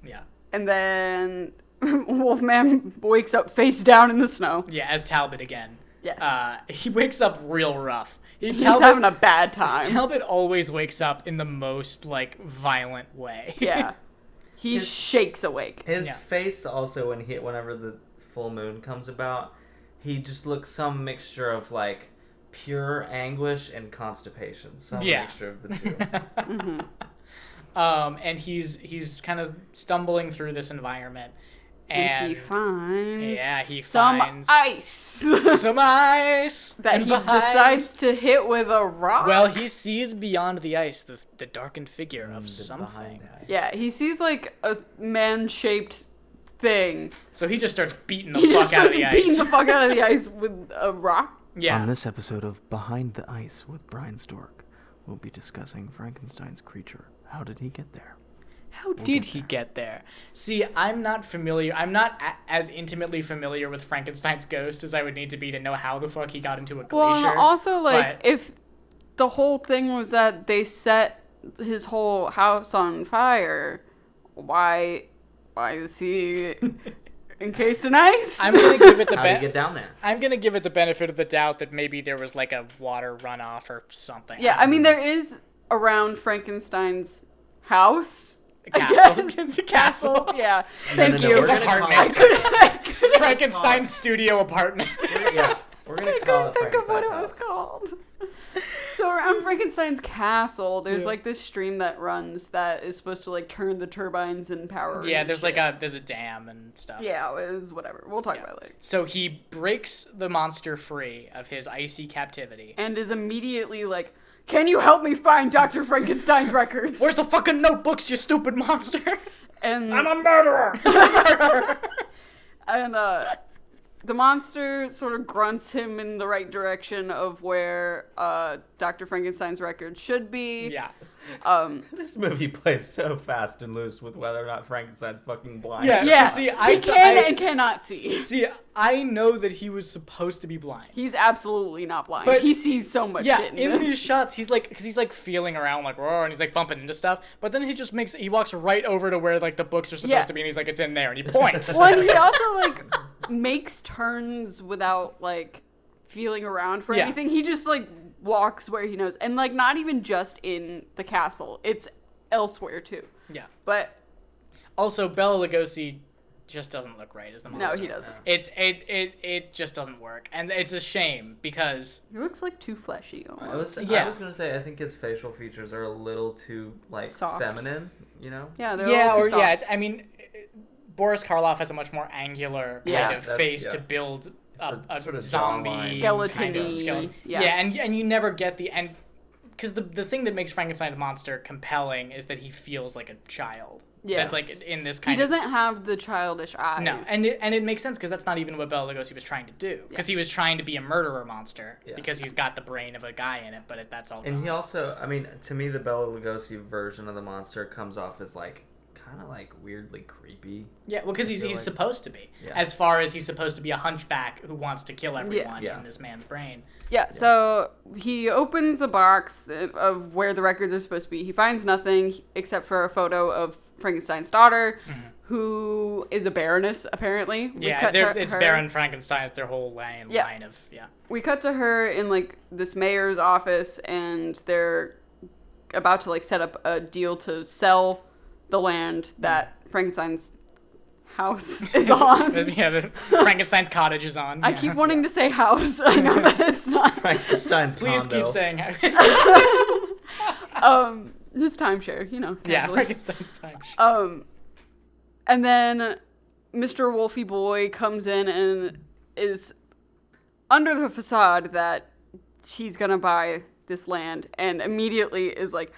Yeah. And then Wolfman wakes up face down in the snow. Yeah, as Talbot again. Yes. He wakes up real rough. He's having a bad time. Talbot always wakes up in the most like violent way. Yeah. He shakes awake. His Yeah. face also, whenever the full moon comes about, he just looks some mixture of like pure anguish and constipation. Some Yeah. mixture of the two. And he's kind of stumbling through this environment, And he finds he some finds ice some ice that and he behind- decides to hit with a rock. Well, he sees beyond the ice the darkened figure of something. Yeah, he sees like a man-shaped thing. So he just starts beating the He fuck just out of starts the beating ice. the fuck out of the ice with a rock. Yeah. On this episode of Behind the Ice with Brian Stork, we'll be discussing Frankenstein's creature. How did he get there? How did he get there? See, I'm not as intimately familiar with Frankenstein's ghost as I would need to be to know how the fuck he got into a glacier. Well, also, like, but- if the whole thing was that they set his whole house on fire, why is he encased in ice? I'm gonna give it the How did he get down there? I'm gonna give it the benefit of the doubt that maybe there was like a water runoff or something. Yeah, I mean, there is around Frankenstein's house. A I castle. guess. It's a castle. Yeah. No, Thank no, you. we're gonna Apartment. call it- Frankenstein's studio apartment. Yeah, we're gonna I call couldn't it think of what Frankenstein's it was house. called. So around Frankenstein's castle, there's Yeah. like this stream that runs that is supposed to like turn the turbines and power. Yeah, and there's shit. there's a dam and stuff. Yeah, it was whatever. We'll talk about it later. So he breaks the monster free of his icy captivity. And is immediately like, "Can you help me find Dr. Frankenstein's records?" Where's the fucking notebooks, you stupid monster? And I'm a murderer. and the monster sort of grunts him in the right direction of where Dr. Frankenstein's record should be. Yeah. This movie plays so fast and loose with whether or not Frankenstein's fucking blind. Yeah. Yeah, See, he I can and cannot see. see. I know that he was supposed to be blind. He's absolutely not blind. But- he sees so much Yeah, shit in this. these shots, he's like, because he's like feeling around, like, "Roar," and he's like bumping into stuff. But then he walks right over to where like the books are supposed Yeah. to be, and he's like, "It's in there," and he points. Well, and he also like makes turns without like feeling around for Yeah. anything. He just like walks where he knows, and like not even just in the castle. It's elsewhere too. Yeah. But Also, Bela Lugosi just doesn't look right as the no, monster. he doesn't. It just doesn't work, and it's a shame because He looks like too fleshy. I was Yeah. gonna say I think his facial features are a little too like Soft. feminine, you know? Yeah, they're yeah, a little or too soft. yeah, I mean, Boris Karloff has a much more angular Yeah. kind of That's- face yeah. to build a a sort of zombie jawline. kind of Skeleton-y, skeleton. yeah. Yeah, and you never get the end because the thing that makes Frankenstein's monster compelling is that he feels like a child. Yes. That's like in this He kind of. doesn't have the childish eyes. No, and it makes sense because that's not even what Bela Lugosi was trying to do. Because he was trying to be a murderer monster Yeah. because he's got the brain of a guy in it, but that's all. And gone. he also, I mean, to me, the Bela Lugosi version of the monster comes off as like kind of like weirdly creepy. Yeah, well, because he's feel like- supposed to be. Yeah. As far as he's supposed to be a hunchback who wants to kill everyone Yeah. in this man's brain. Yeah, so he opens a box of where the records are supposed to be. He finds nothing except for a photo of Frankenstein's daughter, who is a baroness, apparently. We Yeah, cut to it's her. Baron Frankenstein. It's their whole line Yeah. of We cut to her in, like, this mayor's office, and they're about to, like, set up a deal to sell the land that Frankenstein's house is on. yeah. The Frankenstein's cottage is on. I keep wanting to say house. I know that it's not. Frankenstein's Please condo. keep saying. His timeshare, you know. yeah, casually. Frankenstein's time. And then Mr. Wolfie Boy comes in and is under the facade that he's gonna buy this land, and immediately is like,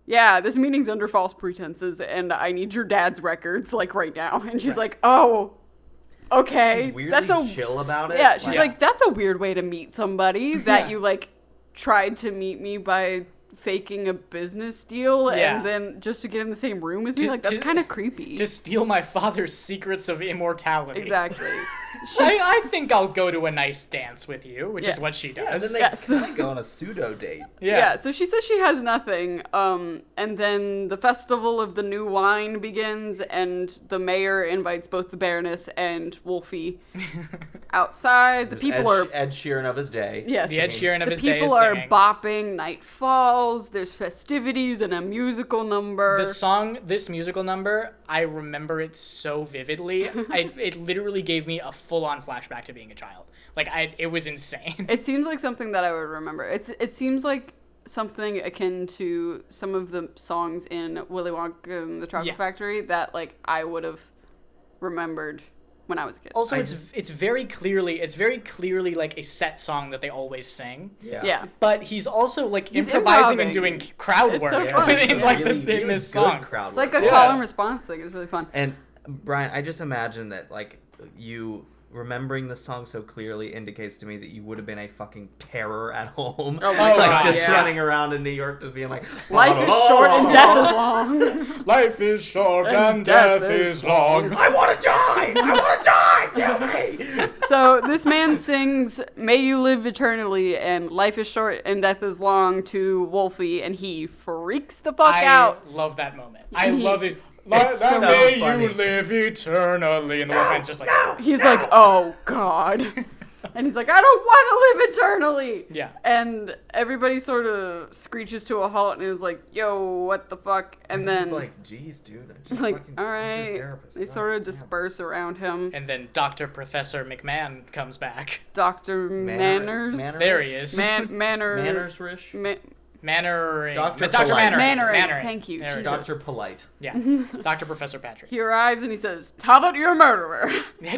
"Yeah, this meeting's under false pretenses, and I need your dad's records like right now." And she's like, "Oh, okay, She's weirdly that's a chill about it. yeah." She's like, "That's a weird way to meet somebody that Yeah. you like tried to meet me by." Faking a business deal Yeah. and then just to get in the same room as me, To- like that's to- kind of creepy. To steal my father's secrets of immortality. Exactly. I think I'll go to a nice dance with you, which Yes. is what she yeah, does. then they Yes. kind of go on a pseudo date. Yeah, so she says she has nothing. And then the festival of the new wine begins, and the mayor invites both the Baroness and Wolfie outside. The people are Ed Sheeran of his day. yes, The Ed Sheeran of the his day is people are singing. bopping. Night falls. There's festivities and a musical number. This musical number, I remember it so vividly. It literally gave me a full-on flashback to being a child. Like, it was insane. It seems like something that I would remember. It seems like something akin to some of the songs in Willy Wonka and the Chocolate Yeah. Factory that like I would have remembered when I was a kid. Also, it's very clearly like a set song that they always sing. Yeah. But he's also like He's improvising improvising. and doing crowd It's work so fun. in like really, in really this good song. crowd It's like work. a call and response thing. It's really fun. And Brian, I just imagine that like you remembering the song so clearly indicates to me that you would have been a fucking terror at home. Oh my like God, just yeah. running around in New York just being like Life is short and death is long. Life is short and death is long. I want to die! I want to die! Kill me! So this man sings "May You Live Eternally" and "Life is Short and Death is Long" to Wolfie, and he freaks the fuck out. I love that moment. I love it. It's so May funny. you live eternally, and the Wolfman's just like, He's like, "Oh God," and he's like, "I don't want to live eternally." Yeah. And everybody sort of screeches to a halt and is like, "Yo, what the fuck?" And then It's like, geez, dude. I just like, fucking all called your right, therapist. they God sort of damn. disperse around him. and then Dr. Professor McMahon comes back. Dr. Manners. Manners? There he is. Manner. Manners-rish? Mannering. Dr. Dr. Polite. Mannering. Mannering, thank you, There it is. Jesus. Dr. Polite. Yeah. Dr. Professor Patrick. He arrives and he says, "Talbot, you're a murderer." he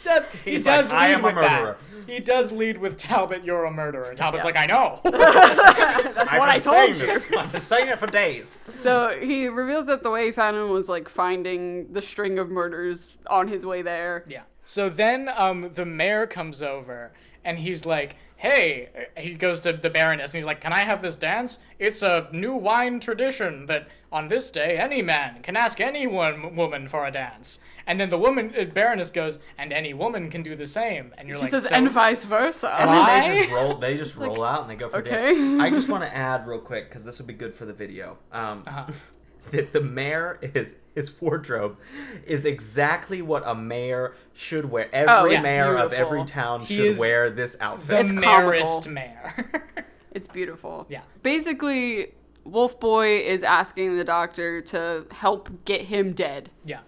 does. He He's does like, "I lead am a with that. murderer." He does lead with Talbot, you're a murderer. Talbot's like, I know. That's what I told you. I've been saying it for days. So he reveals that the way he found him was like finding the string of murders on his way there. Yeah. So then the mayor comes over and he's like, hey, he goes to the Baroness and he's like, can I have this dance? It's a new wine tradition that on this day any man can ask any woman for a dance. And then the Baroness goes, and any woman can do the same. And you're She like, says, so, and vice versa. And Why? then they just roll out and they go for okay. days. I just want to add real quick because this would be good for the video. That the mayor his wardrobe is exactly what a mayor should wear. Every yeah. mayor of Beautiful. every town He should is wear this the outfit. It's mayorist comical. mayor. It's beautiful. Yeah. Basically, Wolf Boy is asking the doctor to help get him dead. Yeah.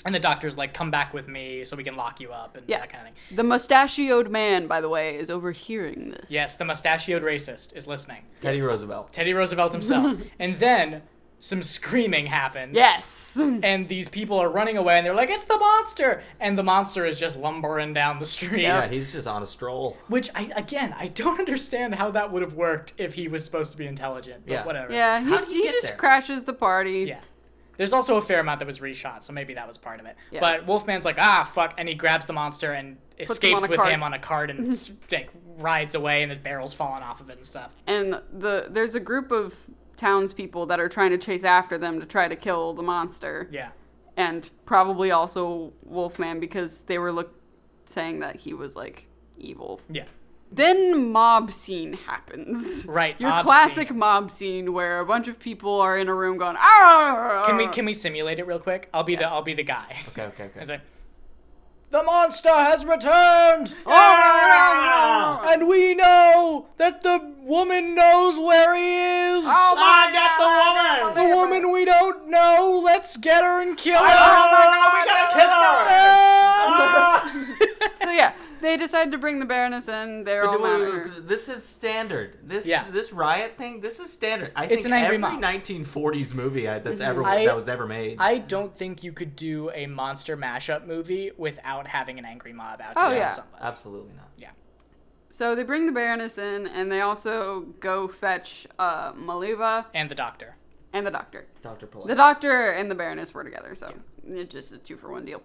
And the doctor's like, come back with me so we can lock you up and Yeah. that kind of thing. The mustachioed man, by the way, is overhearing this. Yes, the mustachioed racist is listening. Teddy Yes. Roosevelt. Teddy Roosevelt himself. And then some screaming happens. Yes. And these people are running away and they're like, it's the monster! And the monster is just lumbering down the street. Yeah, he's just on a stroll. Which, I don't understand how that would have worked if he was supposed to be intelligent. But Yeah. whatever. Yeah, How did he he get just there? crashes the party. Yeah. There's also a fair amount that was reshot, so maybe that was part of it. Yeah. But Wolfman's like, fuck, and he grabs the monster and him escapes on a with cart. him on a cart and like rides away, and his barrel's falling off of it and stuff. And there's a group of townspeople that are trying to chase after them to try to kill the monster. Yeah. And probably also Wolfman because they were saying that he was like evil. Yeah. Then mob scene happens. Right, Your mob classic scene. mob scene where a bunch of people are in a room going, ah! Can we simulate it real quick? I'll be the guy. Okay. It's like, the monster has returned! And we know that the woman knows where he is! Oh my God, the woman! The woman we don't know, let's get her and kill her! Oh my God, we gotta kiss her! So yeah, they decide to bring the Baroness in. They're all mad at her. This is standard. Yeah. This riot thing. This is standard. I It's think an angry every mob. 1940s movie that was ever made. I don't think you could do a monster mashup movie without having an angry mob out to Oh, kill yeah. somebody. Absolutely not. Yeah. So they bring the Baroness in, and they also go fetch Maliva And the doctor. and the doctor. Dr. Polite. The doctor and the Baroness were together, so it's just a 2-for-1 deal.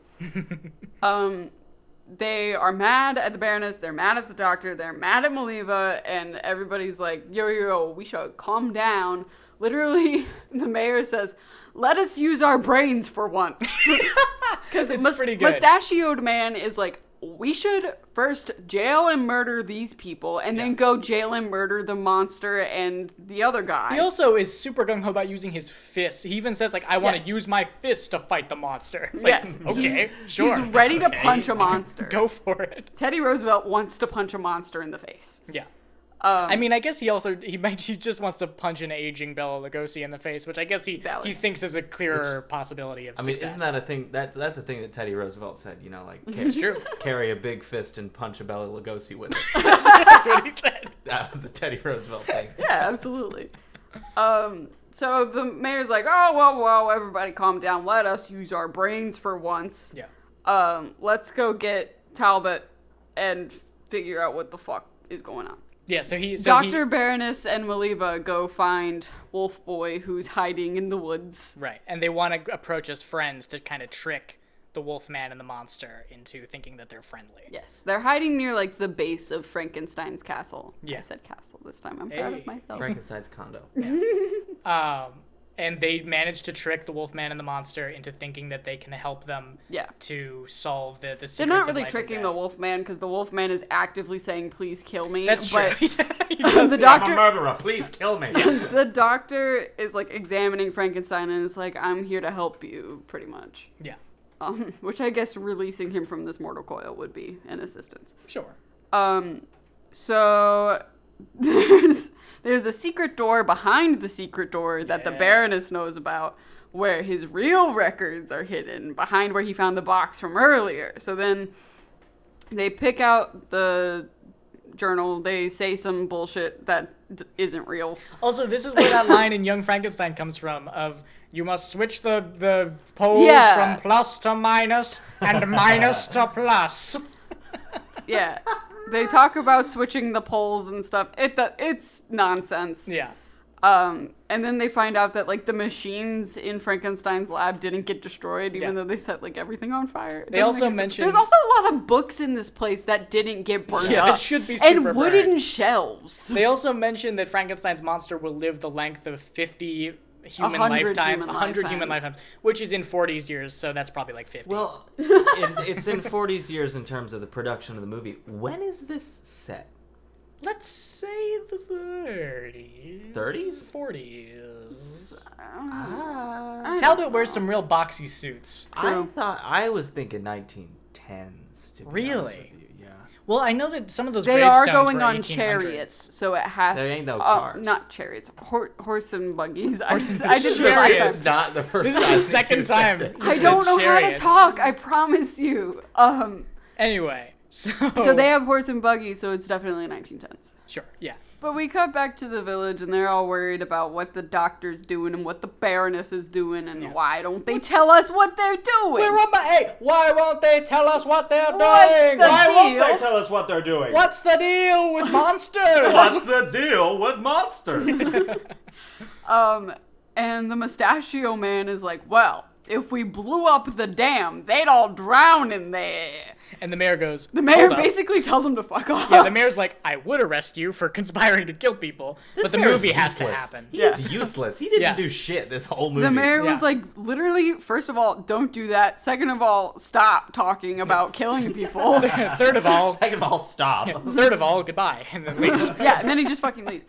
They are mad at the Baroness, they're mad at the doctor, they're mad at Maliva, and everybody's like, yo, we should calm down. Literally, the mayor says, let us use our brains for once. Because It's pretty good. Mustachioed man is like, we should first jail and murder these people, and then go jail and murder the monster and the other guy. He also is super gung-ho about using his fists. He even says, like, I want to Yes. use my fists to fight the monster. It's like, Yes. okay, sure. He's ready to Okay. punch a monster. Go for it. Teddy Roosevelt wants to punch a monster in the face. Yeah. I mean, I guess he just wants to punch an aging Bela Lugosi in the face, which I guess he Valid. thinks is a clearer possibility of I mean, success. isn't that a thing? That's a thing that Teddy Roosevelt said. You know, like It's true. carry a big fist and punch a Bela Lugosi with it. That's what he said. That was a Teddy Roosevelt thing. Yeah, absolutely. So the mayor's like, oh, well, everybody calm down. Let us use our brains for once. Yeah. let's go get Talbot and figure out what the fuck is going on. Yeah, so Dr. Baroness and Maliva go find Wolf Boy, who's hiding in the woods. Right, and they want to approach as friends to kind of trick the Wolfman and the monster into thinking that they're friendly. Yes, they're hiding near, like, the base of Frankenstein's castle. Yeah. I said castle this time. I'm proud of myself. Frankenstein's condo. And they manage to trick the Wolfman and the monster into thinking that they can help them to solve the secrets They're not of really life tricking and the death. Wolfman, because the Wolfman is actively saying, please kill me. That's but true. He does. the I'm a doctor... murderer. Please kill me. The doctor is, like, examining Frankenstein and is like, I'm here to help you, pretty much. Yeah, Which I guess releasing him from this mortal coil would be an assistance. sure. So there's a secret door behind the secret door that the Baroness knows about, where his real records are hidden, behind where he found the box from earlier. So then they pick out the journal, they say some bullshit that isn't real. Also, this is where that line in Young Frankenstein comes from of, you must switch the poles from plus to minus and minus to plus. Yeah. They talk about switching the poles and stuff. It's nonsense. Yeah. And then they find out that, like, the machines in Frankenstein's lab didn't get destroyed, even though they set, like, everything on fire. They also mentioned... There's also a lot of books in this place that didn't get burned up. it should be super And wooden burned. shelves. They also mentioned that Frankenstein's monster will live the length of 50 human 100 lifetimes, human 100 human lifetimes. lifetimes, which is in 40s years, so that's probably like 50. Well, it's in 40s years in terms of the production of the movie. When is this set? Let's say the 30s. 30s? 40s. I Talbot don't wears know. some real boxy suits. I was thinking 1910s. To be honest Really? with you. Yeah. Well, I know that some of those They gravestones are going were on 1800s. chariots, so it has... There ain't no cars. Not chariots. Horse and buggies. Horse and I did buggies. the last Chariots. time. Not the first This is time the that second you said time. this. I said don't know how to chariots. talk, I promise you. Anyway, so they have horse and buggy, so it's definitely 1910s. Sure, yeah. But we cut back to the village, and they're all worried about what the doctor's doing and what the Baroness is doing, and why don't they tell us what they're doing? We're on my... Why won't they tell us what they're What's doing? the Why won't deal? they tell us what they're doing? What's the deal with monsters? What's the deal with monsters? And the Mustachio Man is like, well, if we blew up the dam, they'd all drown in there. And the mayor goes... The mayor "Hold up." basically tells him to fuck off. Yeah, the mayor's like, I would arrest you for conspiring to kill people, but the movie has to happen. He's useless. He didn't Yeah. do shit this whole movie. The mayor was Yeah. like, literally, first of all, don't do that. Second of all, stop talking about killing people. Third of all, Second of all, stop. third of all, goodbye, and then leaves. Yeah, and then he just fucking leaves.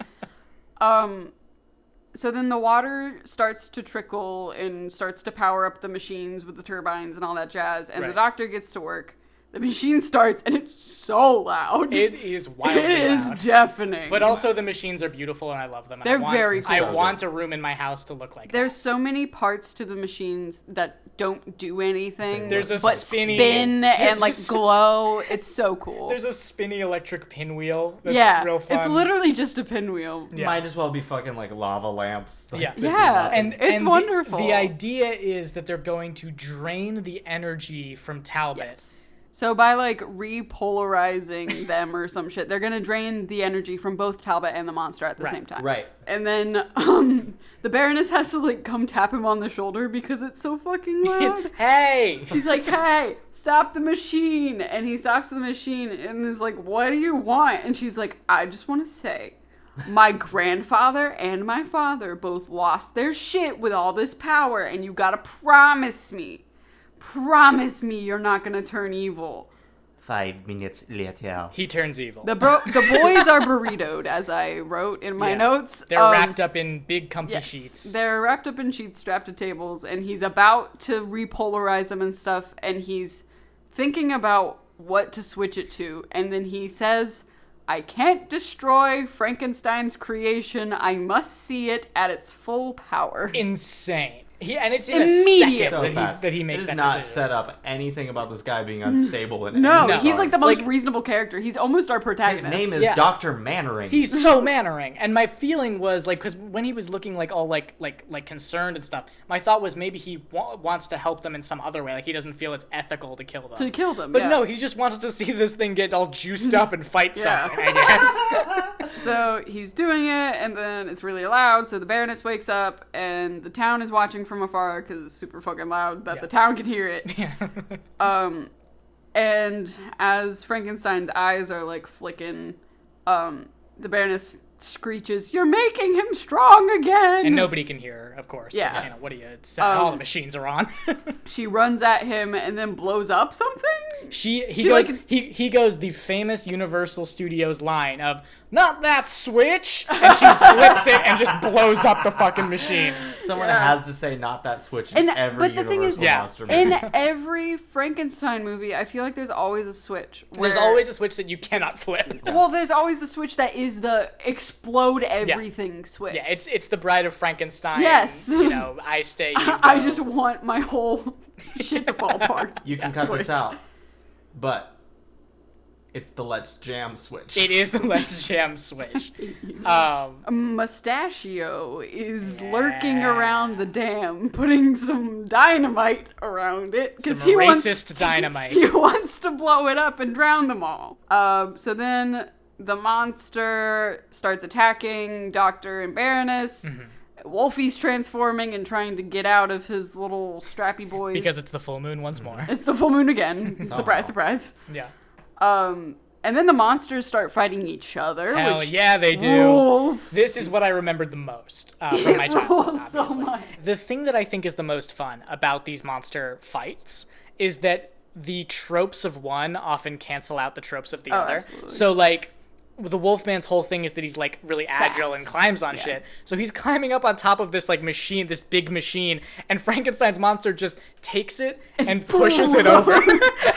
So then the water starts to trickle and starts to power up the machines with the turbines and all that jazz, and the Right. doctor gets to work. The machine starts, and it's so loud. It is wildly It is loud. deafening. But also the machines are beautiful and I love them. And They're I want, very I cool. want a room in my house to look like There's so many parts to the machines that don't do anything. There's a but spinny- spin there's and like a- glow. It's so cool. There's a spinny electric pinwheel that's yeah, real fun. it's literally just a pinwheel. Yeah. Might as well be fucking like lava lamps. Like, Yeah. that do Yeah. nothing. It's and wonderful. The idea is that they're going to drain the energy from Talbot. Yes. So by like repolarizing them or some shit, they're gonna drain the energy from both Talbot and the monster at the Right. same time. Right. And then the Baroness has to like come tap him on the shoulder because it's so fucking loud. Hey! She's like, hey, stop the machine. And he stops the machine and is like, what do you want? And she's like, I just want to say, my grandfather and my father both lost their shit with all this power, and you gotta promise me you're not gonna turn evil. 5 minutes later. He turns evil. The boys are burritoed, as I wrote in my Yeah. notes. They're wrapped up in big comfy Yes, sheets. they're wrapped up in sheets strapped to tables, and he's about to repolarize them and stuff, and he's thinking about what to switch it to, and then he says, I can't destroy Frankenstein's creation, I must see it at its full power. Insane. And it's in a Immediate. second that he makes it that does not decision. set up anything about this guy being unstable. In No, any he's like the regard. most reasonable character. He's almost our His protagonist. name is Yeah. Dr. Mannering. He's so Mannering, and my feeling was like, because when he was looking like all like concerned and stuff, my thought was maybe he wants to help them in some other way. Like he doesn't feel it's ethical to kill them. But yeah. no, he just wants to see this thing get all juiced up and fight Yeah. something. I guess. So he's doing it, and then it's really loud. So the Baroness wakes up, and the town is watching from afar because it's super fucking loud that the town can hear it. And as Frankenstein's eyes are like flicking, the Baroness screeches, "You're making him strong again!" And nobody can hear her, of course. Yeah. 'Cause, what do you? All the machines are on. She runs at him and then blows up something. He goes the famous Universal Studios line of "Not that switch," and she flips it and just blows up the fucking machine. Someone has to say "not that switch" in every but the thing is, Universal monster movie. in every Frankenstein movie, I feel like there's always a switch. There's always a switch that you cannot flip. Well, there's always the switch that is the explode everything switch. Yeah, it's the Bride of Frankenstein. Yes. I stay. You I go. just want my whole shit to fall apart. You can cut this out, but it's the "let's jam" switch. It is the Let's Jam switch. Mustachio is lurking around the dam, putting some dynamite around it because Some racist dynamite. He wants to blow it up and drown them all. So then the monster starts attacking Doctor and Baroness. Mm-hmm. Wolfie's transforming and trying to get out of his little strappy boys. Because it's the full moon once more. It's the full moon again. Surprise, surprise. Yeah. And then the monsters start fighting each other. Hell which yeah, they do. rules. This is what I remembered the most from my childhood. rules so obviously. much. The thing that I think is the most fun about these monster fights is that the tropes of one often cancel out the tropes of the other. Absolutely. So like the Wolfman's whole thing is that he's like really agile and Fast. climbs on Yeah. shit. So he's climbing up on top of this like machine, this big machine, and Frankenstein's monster just takes it and pushes it over.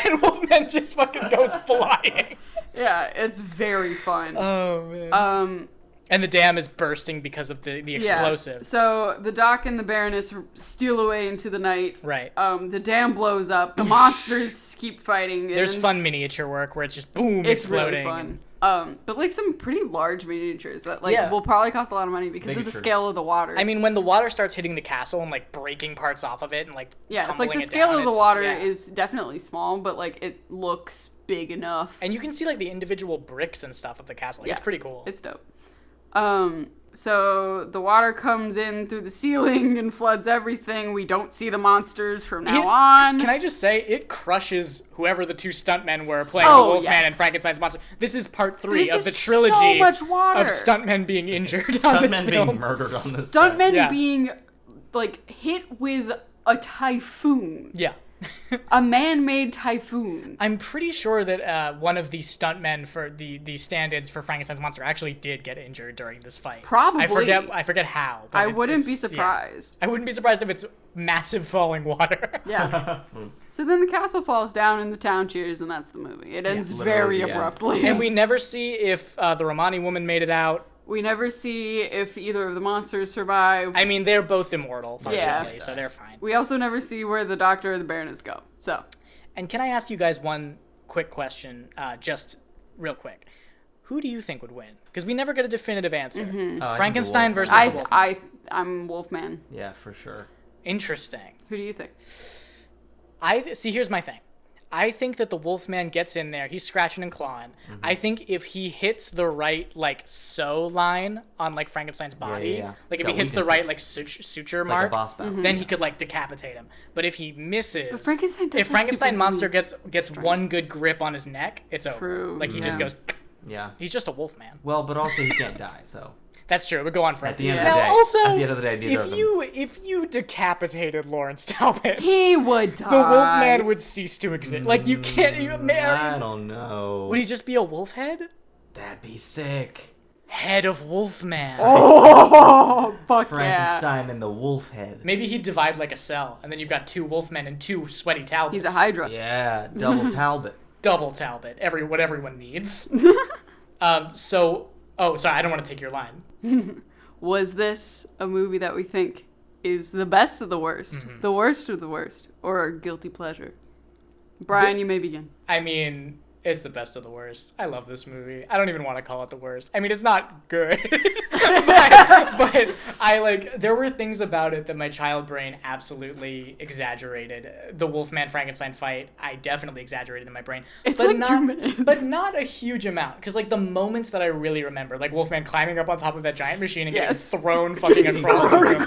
And Wolfman just fucking goes flying. Yeah, it's very fun. Oh man. And the dam is bursting because of the explosive. So the Doc and the Baroness steal away into the night. Right. The dam blows up. The monsters keep fighting. and There's then fun miniature work where it's just boom It's exploding. really fun. But like some pretty large miniatures that like Yeah. will probably cost a lot of money because of the Miniatures. scale of the water. I mean, when the water starts hitting the castle and like breaking parts off of it and like yeah, it's like tumbling the it scale down, of the it's- water yeah. is definitely small, but like it looks big enough. And you can see like the individual bricks and stuff of the castle. Like, It's pretty cool. It's dope. So the water comes in through the ceiling and floods everything. We don't see the monsters from now on. Can I just say, it crushes whoever the two stuntmen were playing Oh, the Wolfman yes. and Frankenstein's monster. This is part 3 This of the is trilogy so much water. of stuntmen being injured on this Stuntmen film. being murdered on this. Stuntmen Yeah. being like hit with a typhoon, Yeah. a man-made typhoon. I'm pretty sure that one of the stuntmen for the stand-ins for Frankenstein's monster actually did get injured during this fight. Probably. I forget how. But I it's- wouldn't be it's- yeah. surprised. I wouldn't be surprised if it's massive falling water. Yeah. So then the castle falls down and the town cheers, and that's the movie. It ends literally very the end. abruptly. And we never see if the Romani woman made it out. We never see if either of the monsters survive. I mean, they're both immortal, functionally, Yeah. so they're fine. We also never see where the Doctor or the Baroness go. So And can I ask you guys one quick question, just real quick? Who do you think would win? Because we never get a definitive answer. I think the Frankenstein Wolfman. versus the Wolfman. I'm Wolfman. Yeah, for sure. Interesting. Who do you think? See, here's my thing. I think that the Wolfman gets in there. He's scratching and clawing. Mm-hmm. I think if he hits the right, like, sew line on, like, Frankenstein's body, yeah. like, He's if got he hits the weaknesses. right, like, suture Like mark, a boss battle. then he could, like, decapitate him. But if he misses, But Frankenstein does if have Frankenstein super monster good gets strength. one good grip on his neck, it's over. True, Like, he just yeah. goes, Yeah. he's just a Wolfman. Well, but also he can't die, so. That's true. But go on, Frank. At the end Yeah. of the Now, day. also, at the end of the day, neither of them. if you decapitated Lawrence Talbot, He would die. the Wolfman would cease to exist. Like, you can't. I Man, don't know. would he just be a wolf head? That'd be sick. Head of Wolfman. Oh, fuck yeah. Frankenstein and the wolf head. Maybe he'd divide like a cell, and then you've got 2 Wolfmen and 2 sweaty Talbots. He's a Hydra. Yeah, double Talbot. Double Talbot. What everyone needs. Oh, sorry, I don't want to take your line. Was this a movie that we think is the best of the worst, the worst of the worst, or a guilty pleasure? Brian, you may begin. I mean, it's the best of the worst. I love this movie. I don't even want to call it the worst. I mean, it's not good. but there were things about it that my child brain absolutely exaggerated. The Wolfman Frankenstein fight, I definitely exaggerated in my brain. It's but like not, 2 minutes. But not a huge amount. Because, the moments that I really remember, Wolfman climbing up on top of that giant machine and getting thrown fucking across the room.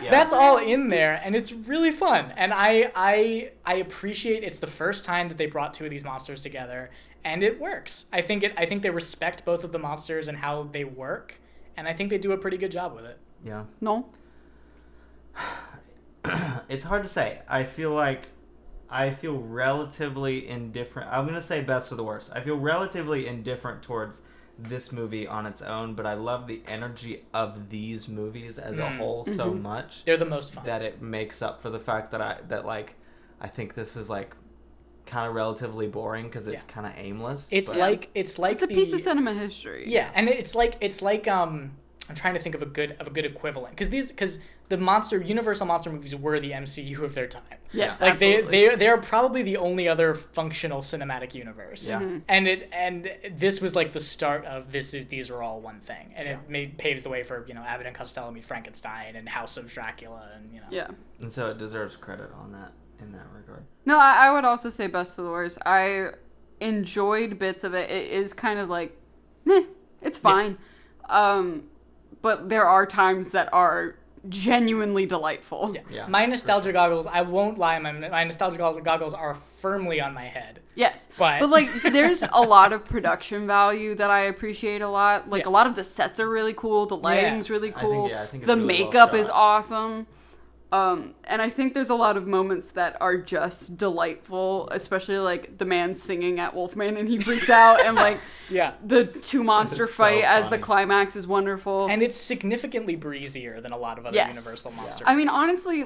That's all in there, and it's really fun. And I appreciate it's the first time that they brought two of these monsters together, and it works. I think they respect both of the monsters and how they work, and I think they do a pretty good job with it. Yeah. No? It's hard to say. I feel relatively indifferent. I'm going to say best or the worst. I feel relatively indifferent towards this movie on its own, but I love the energy of these movies as a whole so much. They're the most fun. That it makes up for the fact that I think this is kind of relatively boring because it's kind of aimless. It's It's a piece of cinema history. Yeah, and it's like I'm trying to think of a good equivalent because the Universal monster movies were the MCU of their time. Yes, they are probably the only other functional cinematic universe. Yeah. And this was the start of these are all one thing, and it paves the way for Abbott and Costello meet Frankenstein and House of Dracula and Yeah. And so it deserves credit on that in that regard. No, I would also say best of the worst. I enjoyed bits of it. It is kind of meh, it's fine. Yeah. But there are times that are genuinely delightful. Yeah. My nostalgia goggles, I won't lie, my nostalgia goggles are firmly on my head. Yes. But there's a lot of production value that I appreciate a lot. A lot of the sets are really cool. The lighting's really cool. I think it's the really makeup well is shot. awesome. And I think there's a lot of moments that are just delightful, especially the man singing at Wolfman and he freaks out, and the two monster It's so fight as the funny. climax is wonderful. And it's significantly breezier than a lot of other Universal monster I mean, movies. honestly,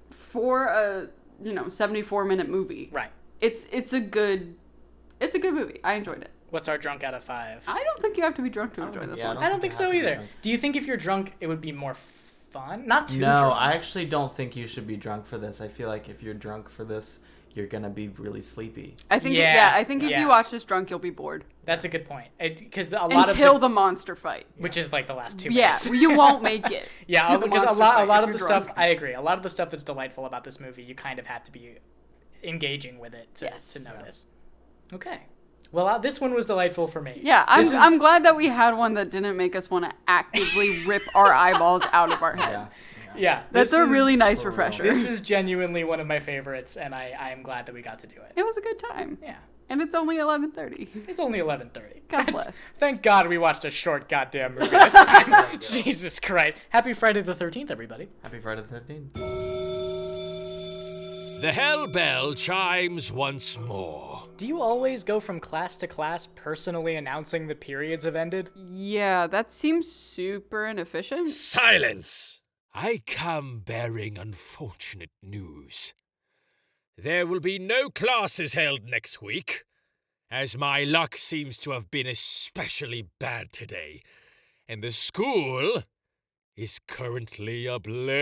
for a 74-minute movie, Right. It's a good movie. I enjoyed it. What's our drunk out of 5? I don't think you have to be drunk to enjoy this one. I don't think so either. Do you think if you're drunk, it would be more fun? Not too drunk. No, I actually don't think you should be drunk for this. I feel like if you're drunk for this, you're gonna be really sleepy. I think if you watch this drunk, you'll be bored. That's a good point. Because a lot until of the monster fight, which is the last 2 yeah, minutes. you won't make it. Yeah, to the because a monster lot fight of if the you're stuff. drunk. I agree. A lot of the stuff that's delightful about this movie, you kind of have to be engaging with it to notice. Okay. Well, this one was delightful for me. Yeah, I'm glad that we had one that didn't make us want to actively rip our eyeballs out of our head. Yeah, That's a really nice for real. refresher. This is genuinely one of my favorites, and I am glad that we got to do it. It was a good time. Yeah. And it's only 11:30. It's only 11:30. God bless. Thank God we watched a short goddamn movie this time. Jesus Christ. Happy Friday the 13th, everybody. Happy Friday the 13th. The hell bell chimes once more. Do you always go from class to class personally announcing that periods have ended? Yeah, that seems super inefficient. Silence! I come bearing unfortunate news. There will be no classes held next week, as my luck seems to have been especially bad today, and the school is currently ablaze.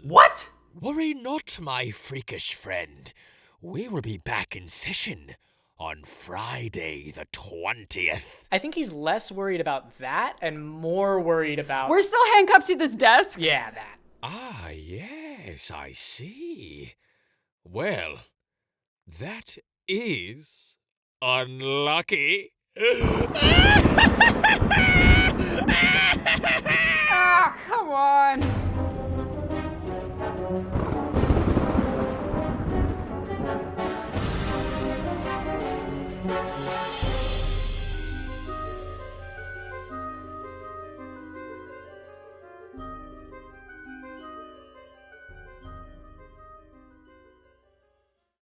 What? Worry not, my freakish friend. We will be back in session on Friday the 20th. I think he's less worried about that and more worried about... We're still handcuffed to this desk? Yeah, that. Ah, yes, I see. Well, that is unlucky.